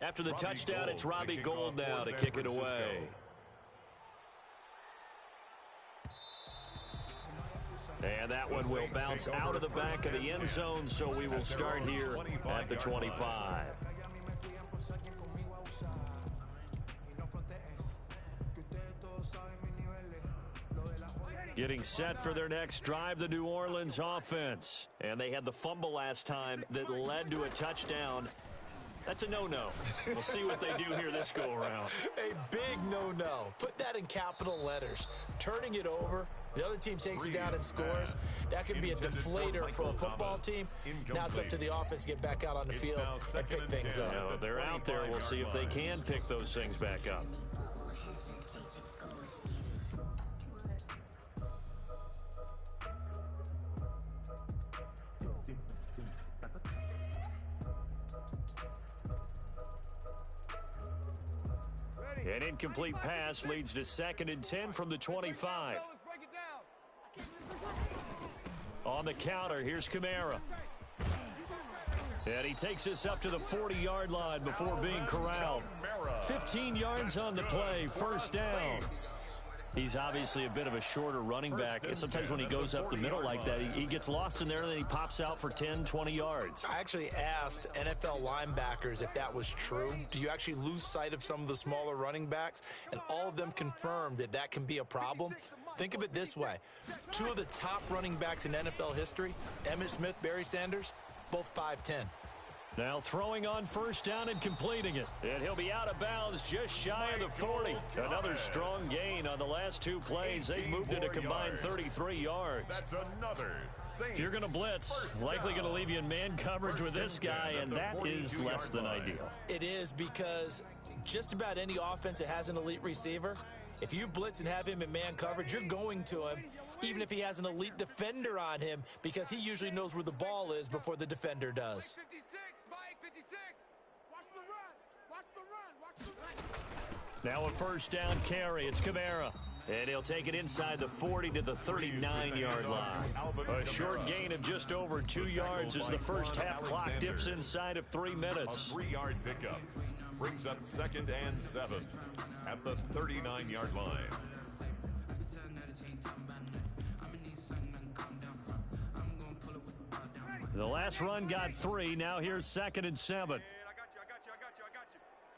After the touchdown, it's Robbie Gould now to kick it away. And that one will bounce out of the back of the end zone, so we will start here at the 25. Getting set for their next drive, the New Orleans offense. And they had the fumble last time that led to a touchdown. That's a no-no. We'll see what they do here this go-around. A big no-no. Put that in capital letters. Turning it over, the other team takes it down and scores. That could be a deflator for a football team. Now it's up to the offense to get back out on the field and pick things up. Now, they're out there. We'll see if they can pick those things back up. An incomplete pass leads to 2nd and 10 from the 25. On the counter, here's Kamara. And he takes us up to the 40-yard line before being corralled. 15 yards on the play, 1st down. He's obviously a bit of a shorter running back. And sometimes when he goes up the middle like that, he gets lost in there, and then he pops out for 10, 20 yards. I actually asked NFL linebackers if that was true. Do you actually lose sight of some of the smaller running backs? And all of them confirmed that that can be a problem. Think of it this way. 2 of the top running backs in NFL history, Emmitt Smith, Barry Sanders, both 5'10". Now throwing on 1st down and completing it. And he'll be out of bounds just shy of the 40. Another strong gain on the last 2 plays. They moved it a combined 33 yards. That's another Saints. If you're going to blitz, likely going to leave you in man coverage with this guy, and that is less than ideal. It is, because just about any offense that has an elite receiver, if you blitz and have him in man coverage, you're going to him, even if he has an elite defender on him, because he usually knows where the ball is before the defender does. Now a 1st down carry. It's Kamara. And he'll take it inside the 40 to the 39-yard line. A short gain of just over 2 yards as the first half clock dips inside of 3 minutes. A 3-yard pickup brings up 2nd and 7 at the 39-yard line. The last run got 3. Now here's 2nd and 7. I got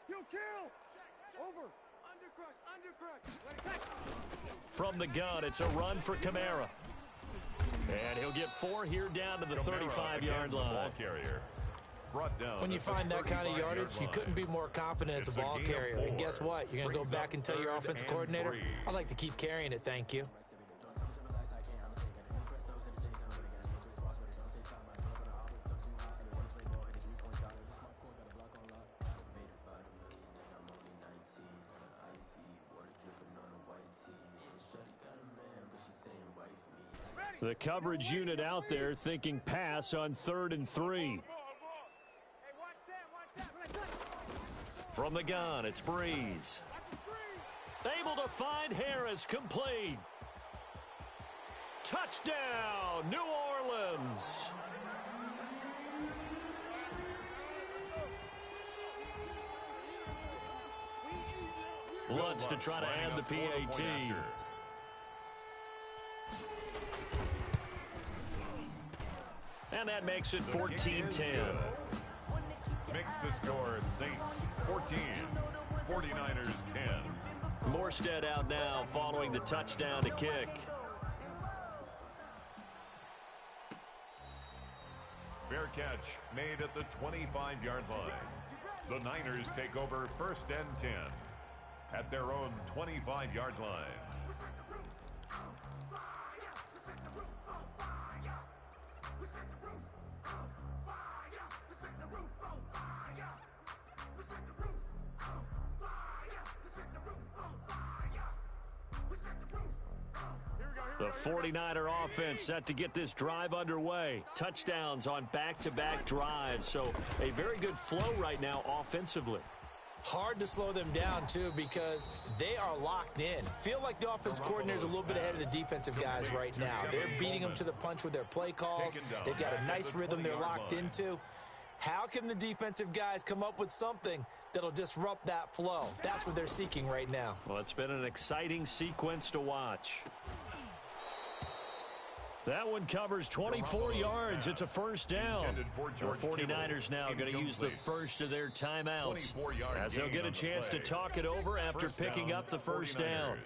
you. Kill. Over. Undercrush. From the gun, it's a run for Kamara. And he'll get 4 here down to the 35-yard line. When you find that kind of yardage, you couldn't be more confident as a ball carrier. And guess what? You're going to go back and tell your offensive coordinator, I'd like to keep carrying it, thank you. The coverage unit out there thinking pass on 3rd and 3. From the gun, it's Breeze. Able to find Harris, complete. Touchdown, New Orleans. Lutz to try to add the PAT. And that makes it 14-10. Makes the score Saints 14, 49ers 10. Morstead out now following the touchdown to kick. Fair catch made at the 25-yard line. The Niners take over 1st and 10 at their own 25-yard line. The 49er offense set to get this drive underway. Touchdowns on back-to-back drives, so a very good flow right now offensively. Hard to slow them down, too, because they are locked in. Feel like the offense coordinator is a little bit ahead of the defensive guys right now. They're beating them to the punch with their play calls. They've got a nice rhythm they're locked into. How can the defensive guys come up with something that'll disrupt that flow? That's what they're seeking right now. Well, it's been an exciting sequence to watch. That one covers 24 yards. It's a first down. The 49ers now going to use the first of their timeouts as they'll get a chance to talk it over after picking up the first down.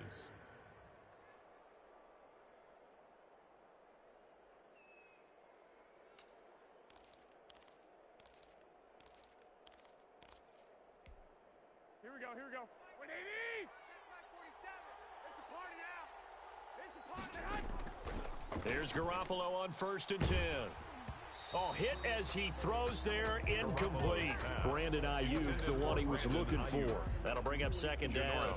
Here we go, here we go. 180! Check 47. It's a party now. It's a party now. Here's Garoppolo on 1st and 10. Oh, hit as he throws there, incomplete. Brandon Ayuk, the one he was looking for. That'll bring up 2nd down.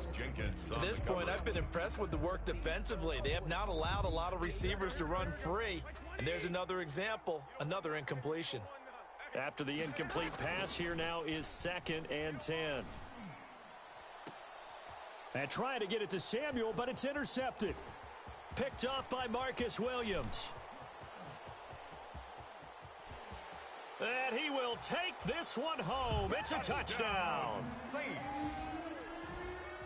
To this point, I've been impressed with the work defensively. They have not allowed a lot of receivers to run free. And there's another example, another incompletion. After the incomplete pass, here now is 2nd and 10. And trying to get it to Samuel, but it's intercepted. Picked off by Marcus Williams. And he will take this one home. It's a touchdown.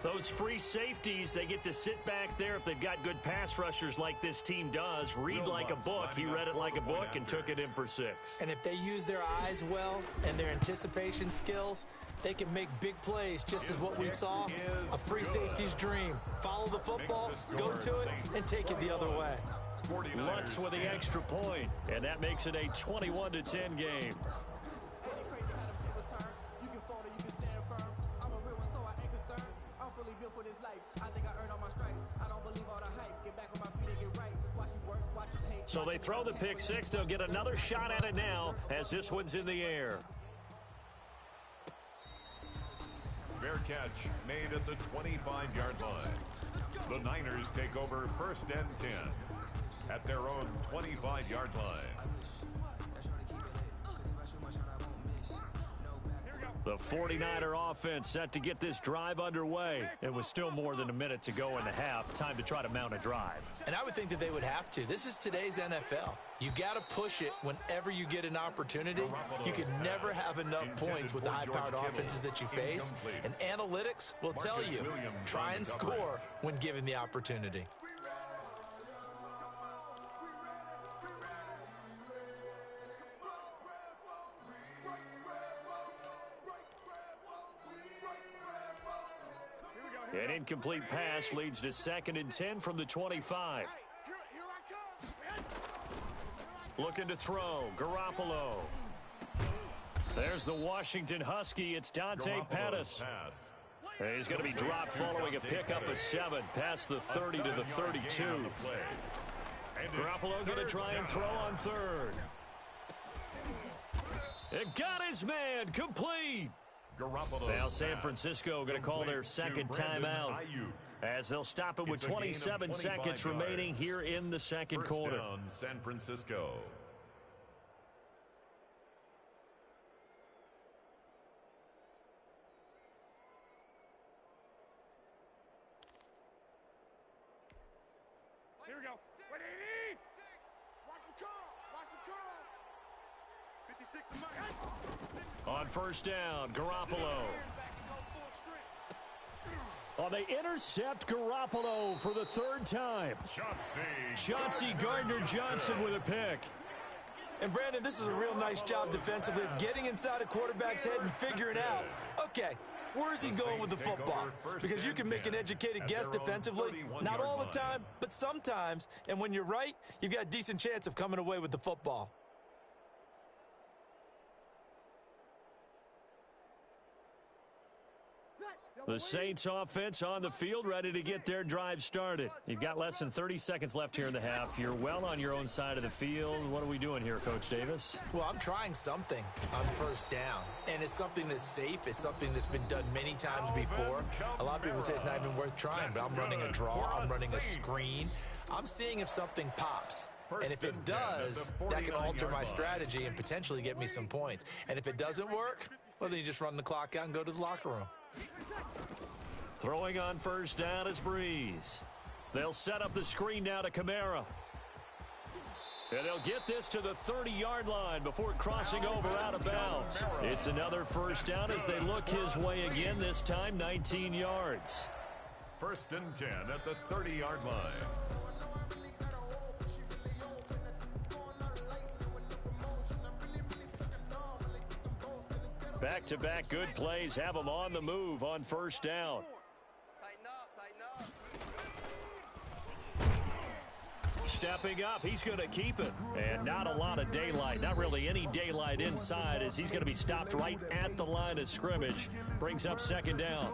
Those free safeties, they get to sit back there if they've got good pass rushers like this team does. Read like a book. He read it like a book and took it in for 6. And if they use their eyes well and their anticipation skills, they can make big plays, just as what we saw, a free safety's dream. Follow the football, go to it, and take it the other way. Lutz with the extra point, and that makes it a 21-10 game. So they throw the pick 6. They'll get another shot at it now as this one's in the air. Fair catch made at the 25-yard line. The Niners take over 1st and 10 at their own 25-yard line. The 49er offense set to get this drive underway. It was still more than a minute to go in the half. Time to try to mount a drive. And I would think that they would have to. This is today's NFL. You got to push it whenever you get an opportunity. You can never have enough points with the high-powered offenses that you face. And analytics will tell you, try and score when given the opportunity. An incomplete pass leads to 2nd and 10 from the 25. Looking to throw, Garoppolo. There's the Washington Husky. It's Dante Pettis. He's going to be dropped following a pickup of 7 past the 30 to the 32. Garoppolo going to try and throw on 3rd. It got his man, complete. Now San Francisco going to call their 2nd timeout as they'll stop it with 27 seconds remaining here in the 2nd quarter. San Francisco. Here we go. 180! Watch the curl. Watch the curl. 56 to Mike. On 1st down, Garoppolo. Oh, they intercept Garoppolo for the 3rd time. Chauncey Gardner-Johnson with a pick. And, Brandon, this is a real nice job defensively of getting inside a quarterback's head and figuring out, okay, where's he going with the football? Because you can make an educated guess defensively, not all the time, but sometimes. And when you're right, you've got a decent chance of coming away with the football. The Saints offense on the field, ready to get their drive started. You've got less than 30 seconds left here in the half. You're well on your own side of the field. What are we doing here, Coach Davis? Well, I'm trying something on first down, and it's something that's safe. It's something that's been done many times before. A lot of people say it's not even worth trying, but I'm running a draw. I'm running a screen. I'm seeing if something pops. And if it does, that can alter my strategy and potentially get me some points. And if it doesn't work, well, then you just run the clock out and go to the locker room. Throwing on first down is Breeze. They'll set up the screen now to Kamara. And they'll get this to the 30-yard line before crossing over out of bounds. It's another first down as they look his way again, this time 19 yards. 1st and 10 at the 30-yard line. Back-to-back good plays have them on the move on first down. Stepping up, he's going to keep it. And not a lot of daylight, not really any daylight inside, as he's going to be stopped right at the line of scrimmage. Brings up 2nd down.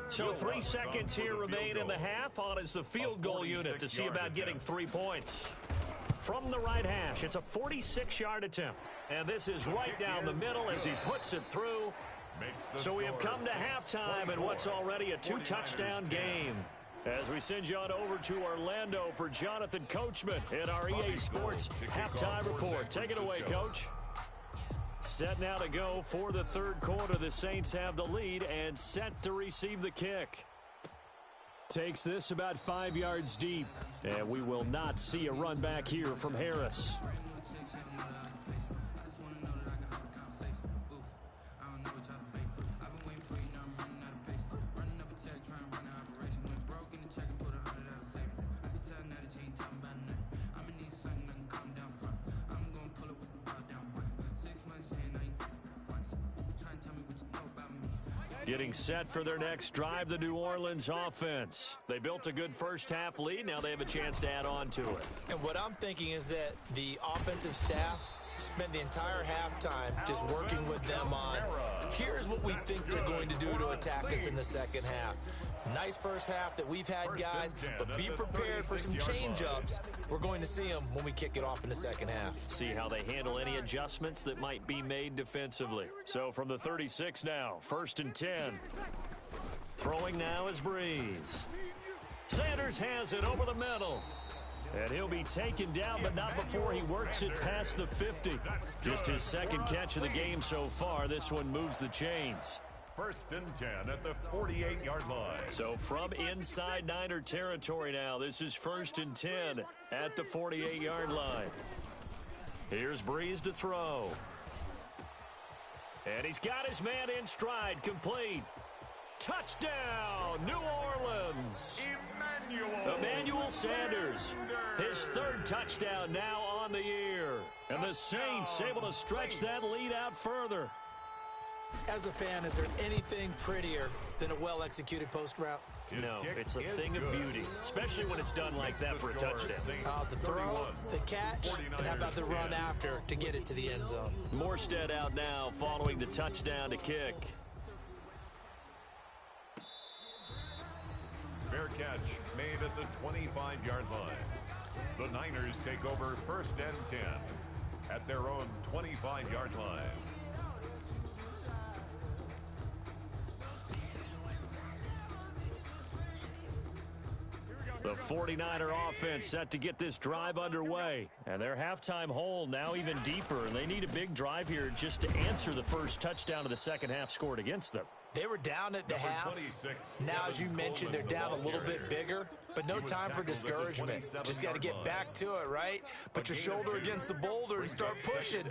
So 3 seconds here remain in the half. On is the field goal unit to see about getting 3 points. From the right hash, it's a 46-yard attempt. And this is right down the middle as he puts it through. So we have come to halftime in what's already a 2-touchdown game. As we send you on over to Orlando for Jonathan Coachman in our EA Sports Halftime Report. Take it away, Coach. Set now to go for the 3rd quarter. The Saints have the lead and set to receive the kick. Takes this about 5 yards deep. And we will not see a run back here from Harris. Getting set for their next drive, the New Orleans offense. They built a good first-half lead. Now they have a chance to add on to it. And what I'm thinking is that the offensive staff spent the entire halftime just working with them on, here's what we think they're going to do to attack us in the second half. Nice first half that we've had, guys, but be prepared for some change-ups. We're going to see them when we kick it off in the second half. See how they handle any adjustments that might be made defensively. So from the 36 now, 1st and 10. Throwing now is Breeze. Sanders has it over the middle. And he'll be taken down, but not before he works it past the 50. Just his 2nd catch of the game so far. This one moves the chains. 1st and 10 at the 48-yard line. So from inside Niner territory now, this is 1st and 10 at the 48-yard line. Here's Breeze to throw. And he's got his man in stride, complete. Touchdown, New Orleans. Emmanuel Sanders, his 3rd touchdown now on the year. And the Saints able to stretch that lead out further. As a fan, is there anything prettier than a well-executed post route? No, it's a thing of beauty, especially when it's done like that for a touchdown. The throw, the catch, and how about the run after to get it to the end zone? Morstead out now following the touchdown to kick. Fair catch made at the 25-yard line. The Niners take over 1st and 10 at their own 25-yard line. The 49er offense set to get this drive underway. And their halftime hole now even deeper. And they need a big drive here just to answer the first touchdown of the second half scored against them. They were down at the half. Now, as you mentioned, they're down a little bit bigger, but no time for discouragement. Just got to get back to it, right? Put your shoulder against the boulder and start pushing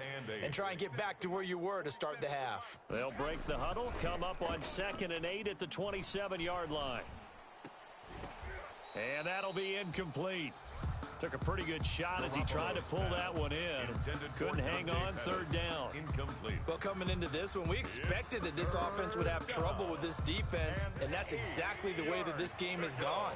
and try and get back to where you were to start the half. They'll break the huddle, come up on 2nd and 8 at the 27-yard line. And that'll be incomplete. Took a pretty good shot as he tried to pull that one in. Couldn't hang on, 3rd down. Well, coming into this one, we expected that this offense would have trouble with this defense, and that's exactly the way that this game has gone.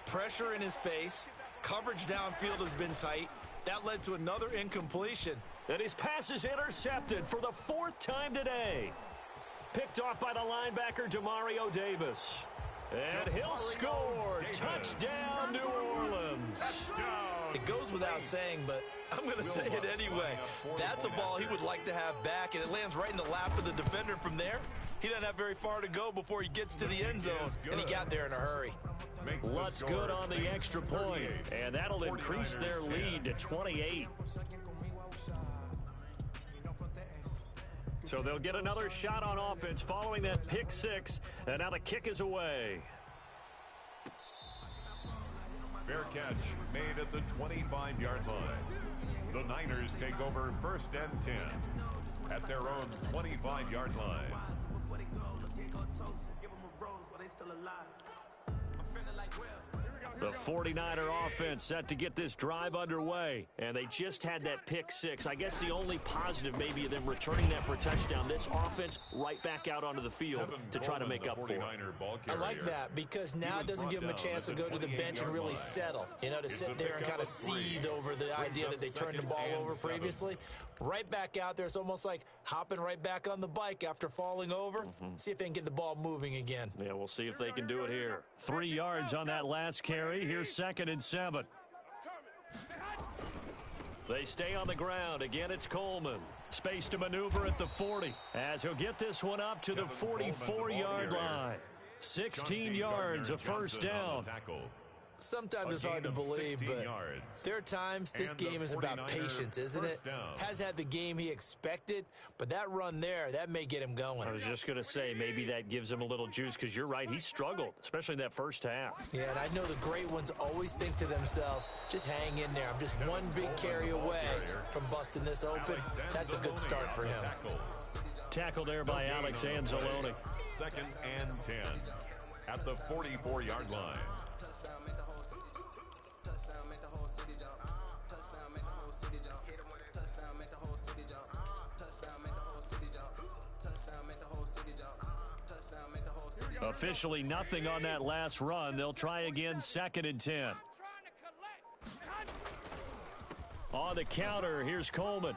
Pressure in his face. Coverage downfield has been tight. That led to another incompletion. And his pass is intercepted for the 4th time today. Picked off by the linebacker, Demario Davis. And he'll score. Touchdown, New Orleans. It goes without saying, but I'm going to say it anyway. That's a ball he would like to have back, and it lands right in the lap of the defender from there. He doesn't have very far to go before he gets to the end zone, and he got there in a hurry. Lutz good on the extra point, and that'll increase their lead to 28. So they'll get another shot on offense following that pick six, and now the kick is away. Fair catch made at the 25-yard line. The Niners take over 1st and 10 at their own 25-yard line. The 49er offense set to get this drive underway, and they just had that pick six. I guess the only positive maybe of them returning that for a touchdown. This offense right back out onto the field to try to make up for it. I like that because now it doesn't give them a chance to go to the bench and really settle, you know, to sit there and kind of seethe over the idea that they turned the ball over previously. Right back out there, it's almost like hopping right back on the bike after falling over. See if they can get the ball moving again. Yeah, we'll see if they can do it here. 3 yards on that last carry. Here's 2nd and 7. They stay on the ground. Again, it's Coleman. Space to maneuver at the 40 as he'll get this one up to the 44-yard line. 16 yards, a first down. Sometimes it's hard to believe, but there are times this game is about patience, isn't it? Has had the game he expected, but that run there, that may get him going. I was just going to say, maybe that gives him a little juice because you're right, he struggled, especially in that first half. Yeah, and I know the great ones always think to themselves, just hang in there. I'm just one big carry away from busting this open. That's a good start for him. Tackle there by Alex Anzalone. 2nd and 10 at the 44-yard line. Officially nothing on that last run. They'll try again, 2nd and 10. On the counter, here's Coleman.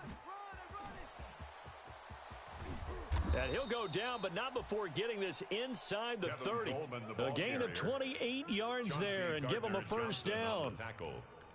And he'll go down, but not before getting this inside the 30. A gain of 28 yards there and give him a first down.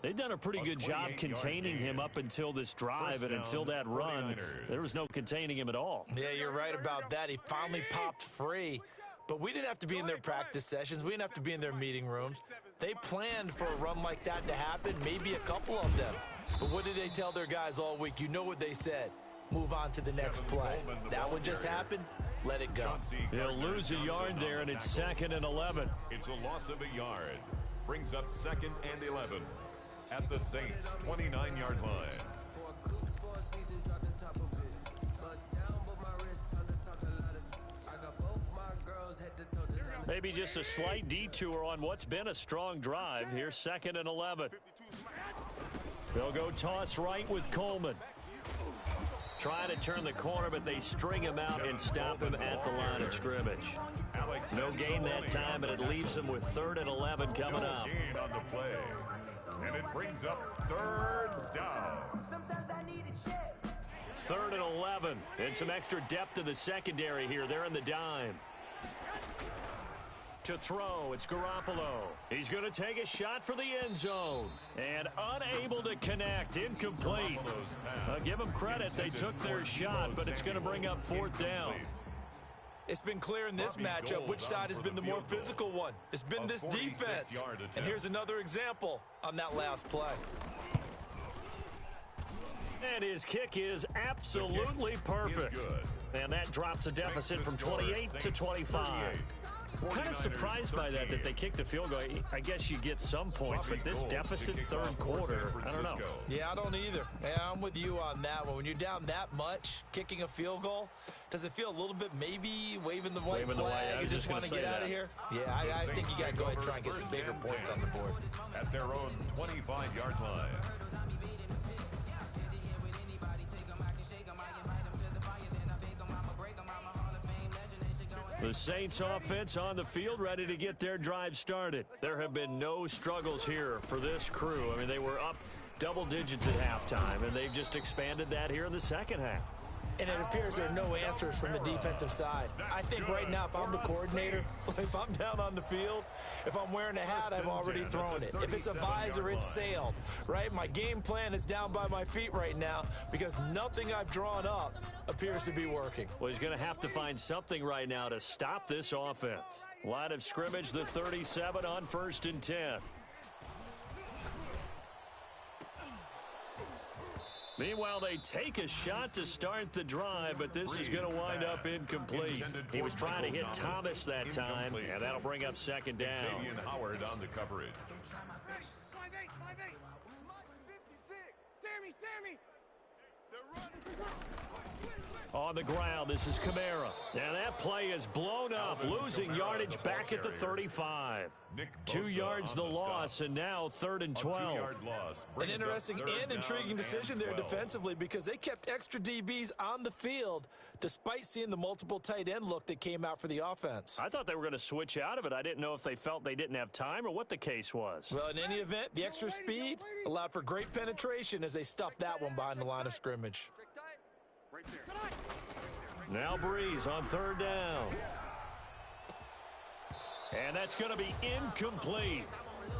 They've done a pretty good job containing him up until this drive, and until that run, there was no containing him at all. Yeah, you're right about that. He finally popped free. But we didn't have to be in their practice sessions. We didn't have to be in their meeting rooms. They planned for a run like that to happen, maybe a couple of them. But what did they tell their guys all week? You know what they said. Move on to the next play. That one just happened. Let it go. He'll lose a yard there, and it's 2nd and 11. It's a loss of a yard. Brings up 2nd and 11 at the Saints' 29-yard line. Maybe just a slight detour on what's been a strong drive. Here's 2nd and 11. They'll go toss right with Coleman. Trying to turn the corner, but they string him out and stop him at the line of scrimmage. No gain that time, and it leaves them with 3rd and 11 coming up. Gain on the play. And it brings up 3rd down. 3rd and 11. And some extra depth in the secondary here. They're in the dime. To throw, it's Garoppolo. He's going to take a shot for the end zone. And unable to connect, incomplete. Give them credit, they took their shot, but it's going to bring up 4th down. It's been clear in this matchup which side has been the more physical one. It's been this defense. And here's another example on that last play. And his kick is absolutely perfect. And that drops a deficit from 28 to 25. Kind of surprised by that they kicked the field goal. I guess you get some points, but this deficit 3rd quarter, I don't know. Yeah, I don't either. Yeah, I'm with you on that one. When you're down that much, kicking a field goal, does it feel a little bit maybe waving the white flag and just want to get out of here? Yeah, I think you got to go ahead and try and get some bigger points on the board. At their own 25-yard line. The Saints offense on the field ready to get their drive started. There have been no struggles here for this crew. I mean, they were up double digits at halftime, and they've just expanded that here in the second half. and it appears there are no answers from the defensive side. I think right now, if I'm the coordinator, if I'm down on the field, if I'm wearing a hat, I've already thrown it. If it's a visor, it's sailed, right? My game plan is down by my feet right now because nothing I've drawn up appears to be working. Well, he's going to have to find something right now to stop this offense. Line of scrimmage, the 37 on 1st and 10. Meanwhile, they take a shot to start the drive, but this is going to wind up incomplete. He was trying to hit Thomas that time, and that'll bring up 2nd down. Xavier Howard on the coverage. On the ground, this is Kamara. And that play is blown up, losing yardage back at the 35. 2 yards the loss, and now 3rd and 12. An interesting and intriguing decision there defensively because they kept extra DBs on the field despite seeing the multiple tight end look that came out for the offense. I thought they were going to switch out of it. I didn't know if they felt they didn't have time or what the case was. Well, in any event, the extra speed allowed for great penetration as they stuffed that one behind the line of scrimmage. Now Breeze on 3rd down. And that's going to be incomplete.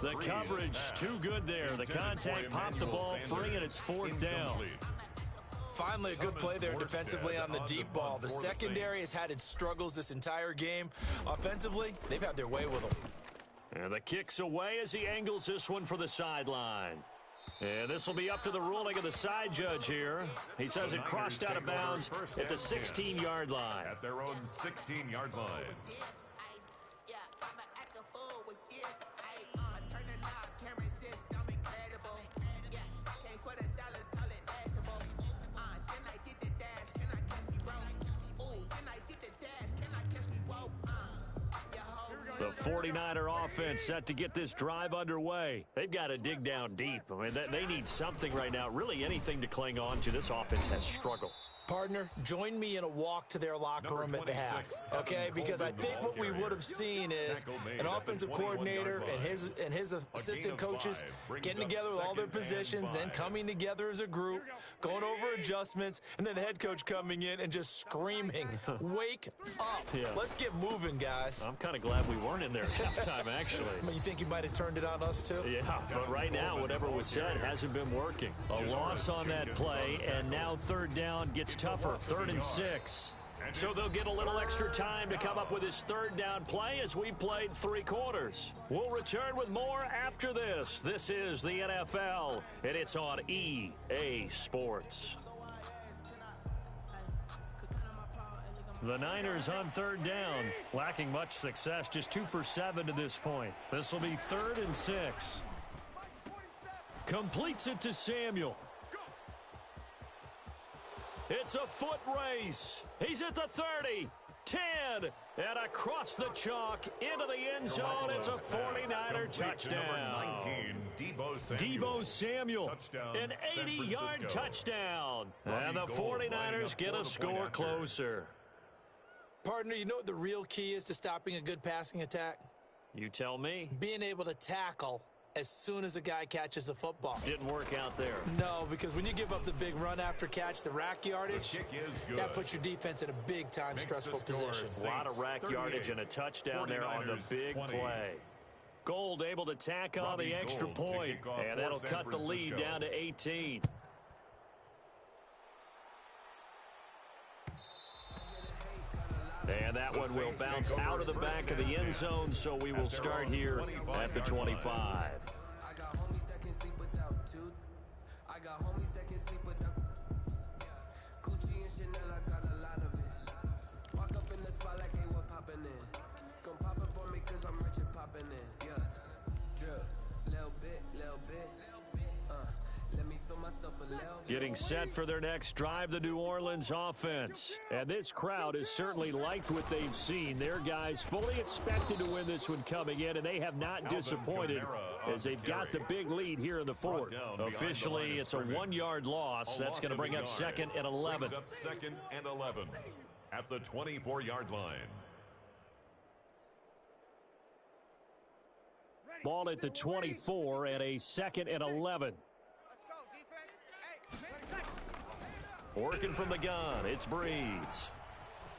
The coverage too good there. The contact popped the ball free, and it's 4th down. Finally, a good play there defensively on the deep ball. The secondary has had its struggles this entire game. Offensively, they've had their way with them. And the kick's away as he angles this one for the sideline. And this will be up to the ruling of the side judge here. He says it crossed out of bounds at the 16-yard line. At their own 16-yard line. The 49er offense set to get this drive underway. They've got to dig down deep. I mean, they need something right now, really anything to cling on to. This offense has struggled. Partner, join me in a walk to their locker room at the half, okay? Because I think what we would have seen is an offensive coordinator and his assistant coaches getting together with all their positions, then coming together as a group, going over adjustments, and then the head coach coming in and just screaming, wake up. Yeah. Let's get moving, guys. I'm kind of glad we weren't in there at halftime, actually. You think you might have turned it on us, too? Yeah, but right now, whatever was said hasn't been working. A loss on that play, and now 3rd down gets tougher, 3rd and 6. So they'll get a little extra time to come up with his 3rd down play as we've played 3 quarters. We'll return with more after this. This is the NFL, and it's on EA Sports. The Niners on 3rd down, lacking much success, just 2 for 7 to this point. This will be 3rd and 6. Completes it to Samuel. It's a foot race. He's at the 30, 10, and across the chalk into the end zone. It's a 49er touchdown. 19, Deebo Samuel, an 80-yard touchdown. And the 49ers get a score closer. Partner, you know what the real key is to stopping a good passing attack? You tell me. Being able to tackle as soon as a guy catches the football. Didn't work out there. No, because when you give up the big run after catch, the rack yardage, that puts your defense in a big-time stressful position. A lot of rack yardage and a touchdown there on the big play. Gold able to tack on the extra point, and that'll cut the lead down to 18. And that one will bounce out of the back of the end zone, so we will start here at the 25. Getting set for their next drive, the New Orleans offense. And this crowd has certainly liked what they've seen. Their guys fully expected to win this one coming in, and they have not disappointed as they've got the big lead here in the 4th. Officially, it's a 1-yard loss. That's going to bring up 2nd and 11. 2nd and 11 at the 24-yard line. Ball at the 24 and a 2nd and 11. Working from the gun, it's Breeze.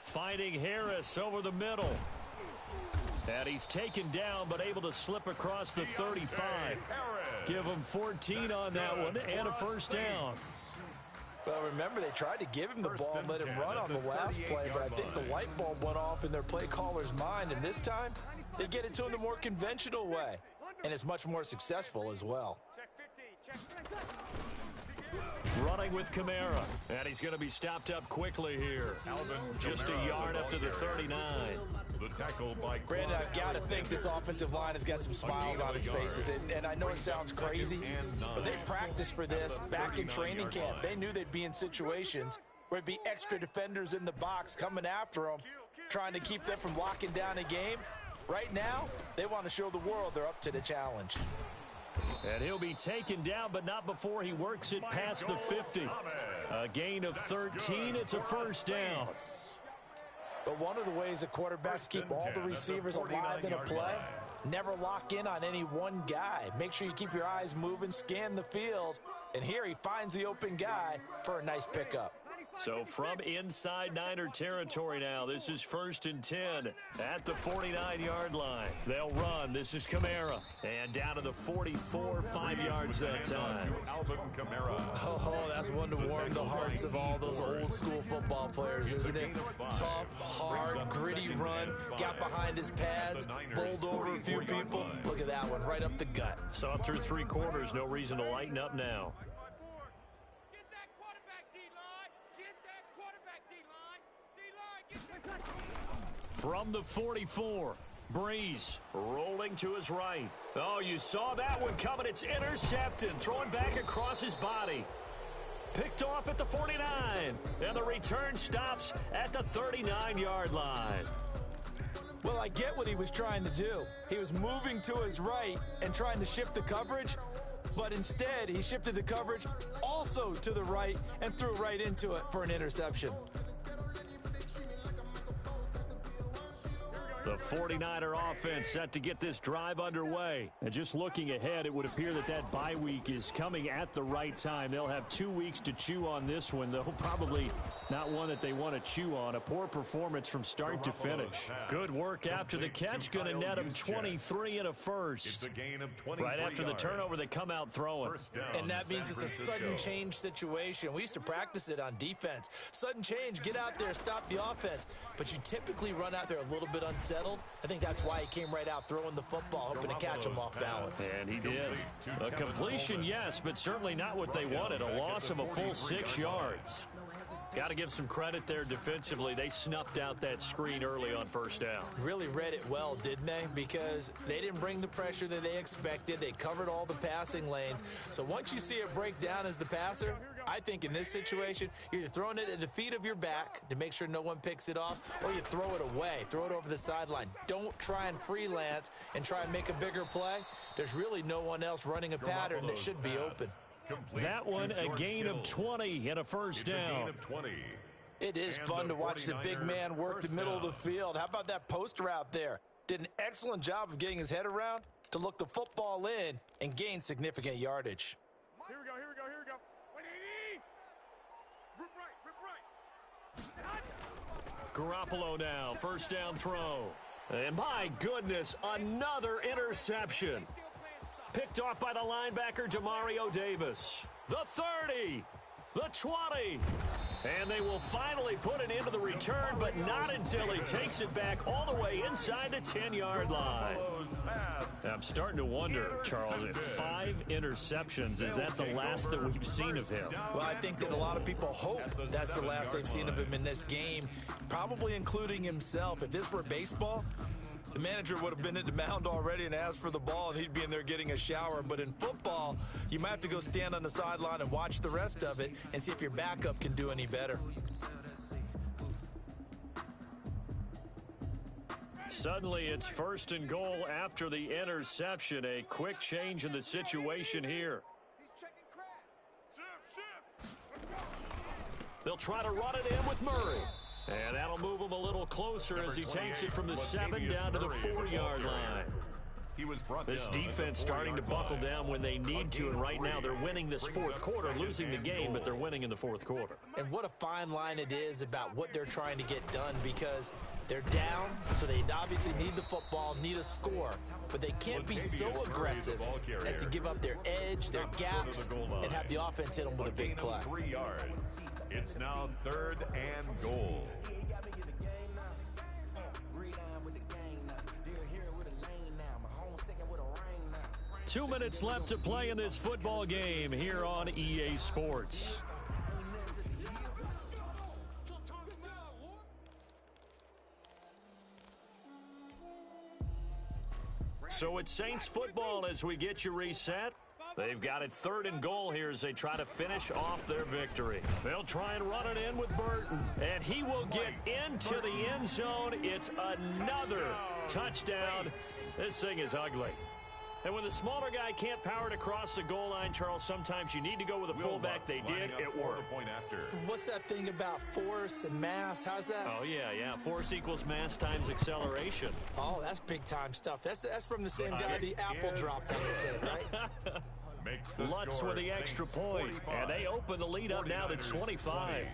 Finding Harris over the middle. And he's taken down, but able to slip across the 35. Give him 14 on that one and a first down. Well, remember, they tried to give him the ball and let him run on the last play, but I think the light bulb went off in their play caller's mind, and this time they get it to him the more conventional way, and it's much more successful as well. Running with Kamara, and he's going to be stopped up quickly here. Just a yard up to the 39. The tackle by Brandon, I've got to think this offensive line has got some smiles on its faces, and I know it sounds crazy, but they practiced for this back in training camp. They knew they'd be in situations where it'd be extra defenders in the box coming after them, trying to keep them from locking down a game. Right now, they want to show the world they're up to the challenge. And he'll be taken down, but not before he works it past the 50. A gain of 13. It's a first down. But one of the ways that quarterbacks keep all the receivers alive in a play, never lock in on any one guy. Make sure you keep your eyes moving, scan the field. And here he finds the open guy for a nice pickup. So from inside Niner territory now, this is 1st and 10 at the 49-yard line. They'll run. This is Kamara. And down to the 44, 5 yards that time. Oh, that's one to warm the hearts of all those old school football players, isn't it? Tough, hard, gritty run. Got behind his pads, bowled over a few people. Look at that one, right up the gut. So through 3 quarters, no reason to lighten up now. From the 44, Breeze rolling to his right. Oh, you saw that one coming. It's intercepted. Throwing back across his body. Picked off at the 49. And the return stops at the 39-yard line. Well, I get what he was trying to do. He was moving to his right and trying to shift the coverage. But instead, he shifted the coverage also to the right and threw right into it for an interception. The 49er offense set to get this drive underway. And just looking ahead, it would appear that that bye week is coming at the right time. They'll have 2 weeks to chew on this one, though probably not one that they want to chew on. A poor performance from start to finish. Good work after the catch. Going to net them 23 and a first. Right after the turnover, they come out throwing. And that means it's a sudden change situation. We used to practice it on defense. Sudden change, get out there, stop the offense. But you typically run out there a little bit unsettled. I think that's why he came right out throwing the football, hoping to catch him off balance. And he did. A completion, yes, but certainly not what they wanted. A loss of a full 6 yards. Got to give some credit there defensively. They snuffed out that screen early on first down. Really read it well, didn't they? Because they didn't bring the pressure that they expected. They covered all the passing lanes. So once you see it break down as the passer, I think in this situation, you're either throwing it at the feet of your back to make sure no one picks it off, or you throw it away, throw it over the sideline. Don't try and freelance and try and make a bigger play. There's really no one else running a pattern that should be open. That one, a gain of 20 and a first down. It is fun to watch the big man work the middle of the field. How about that post route there? Did an excellent job of getting his head around to look the football in and gain significant yardage. Here we go, here we go, here we go. Rip right, rip right. Garoppolo now, first down throw. And my goodness, another interception. Picked off by the linebacker, Demario Davis. The 30, the 20. And they will finally put it into the return, but not until he takes it back all the way inside the 10-yard line. I'm starting to wonder, Charles, if 5 interceptions, is that the last that we've seen of him? Well, I think that a lot of people hope that's the last they've seen of him in this game, probably including himself. If this were baseball, the manager would have been at the mound already and asked for the ball, and he'd be in there getting a shower. But in football, you might have to go stand on the sideline and watch the rest of it and see if your backup can do any better. Suddenly, it's 1st and goal after the interception. A quick change in the situation here. They'll try to run it in with Murray. And that'll move him a little closer as he takes it from the 7 down to the 4-yard line. He was brought This down defense starting to buckle down when they need to, and right now they're winning this fourth quarter, losing the game, but they're winning in the fourth quarter. And what a fine line it is about what they're trying to get done, because they're down, so they obviously need the football, need a score, but they can't be so aggressive as to give up their edge, their gaps, and have the offense hit them with a big play. 3 yards. It's now 3rd and goal. 2 minutes left to play in this football game here on EA Sports. So it's Saints football as we get you reset. They've got it 3rd and goal here as they try to finish off their victory. They'll try and run it in with Burton, and he will get into the end zone. It's another touchdown. This thing is ugly. And when the smaller guy can't power it across the goal line, Charles, sometimes you need to go with a fullback. They did. It worked. What's that thing about force and mass? How's that? Oh, yeah. Force equals mass times acceleration. Oh, that's big-time stuff. That's from the same guy the apple dropped on his head, right? Lutz with the extra point, and they open the lead up now to 25.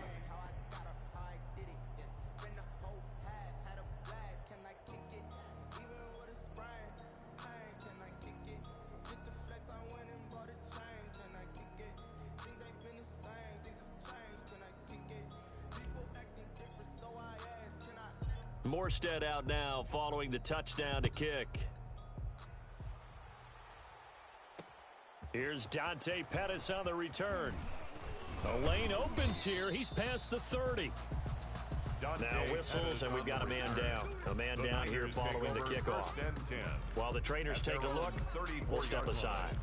Morstead out now following the touchdown to kick. Here's Dante Pettis on the return. The lane opens here. He's past the 30. Now whistles, and we've got a man down. A man down here following the kickoff. While the trainers take a look, we'll step aside.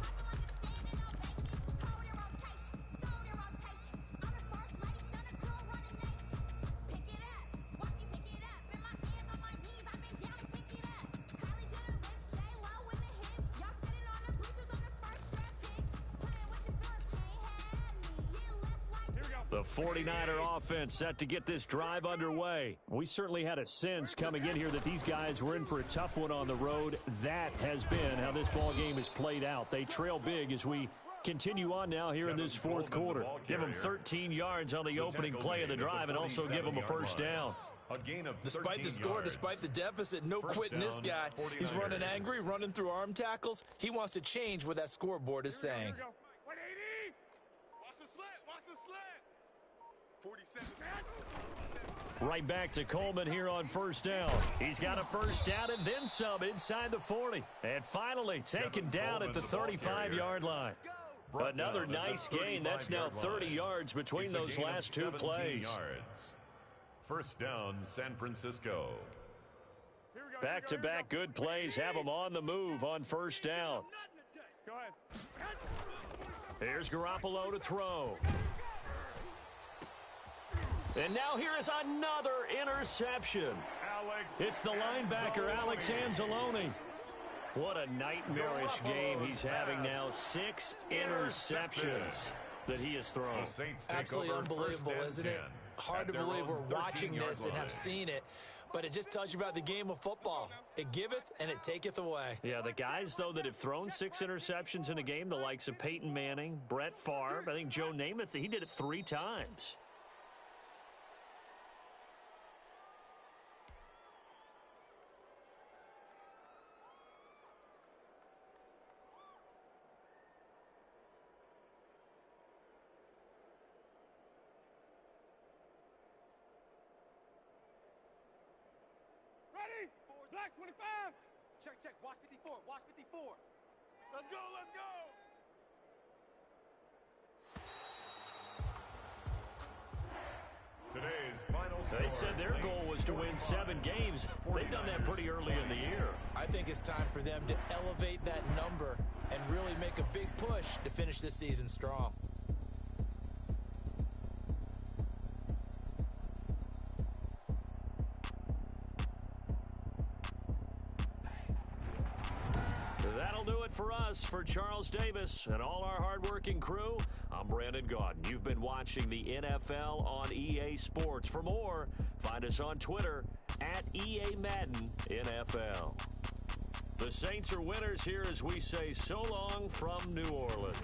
The 49er offense set to get this drive underway. We certainly had a sense coming in here that these guys were in for a tough one on the road. That has been how this ball game has played out. They trail big as we continue on now here in this fourth quarter. Give them 13 yards on the opening play of the drive and also give them a first down. Despite the score, despite the deficit, no quitting this guy. He's running angry, running through arm tackles. He wants to change what that scoreboard is saying. Right back to Coleman here on first down. He's got a first down and then some inside the 40. And finally taken down at the 35-yard line. Another nice gain. That's now 30 yards between those last two plays. First down, San Francisco. Back-to-back good plays have them on the move on first down. Here's Garoppolo to throw. And now here is another interception. It's the linebacker, Alex Anzalone. What a nightmarish game he's having now. 6 interceptions that he has thrown. Absolutely unbelievable, isn't it? Hard to believe we're watching this and have seen it, but it just tells you about the game of football. It giveth and it taketh away. Yeah, the guys, though, that have thrown 6 interceptions in a game, the likes of Peyton Manning, Brett Favre, I think Joe Namath, he did it 3 times. Black 25. Check. Watch 54. Watch 54. Let's go. Today's final score. They said their goal was to win 7 games. They've done that pretty early in the year. I think it's time for them to elevate that number and really make a big push to finish this season strong. That'll do it for us. For Charles Davis and all our hardworking crew, I'm Brandon Gaudin. You've been watching the NFL on EA Sports. For more, find us on Twitter @EA Madden NFL. The Saints are winners here as we say so long from New Orleans.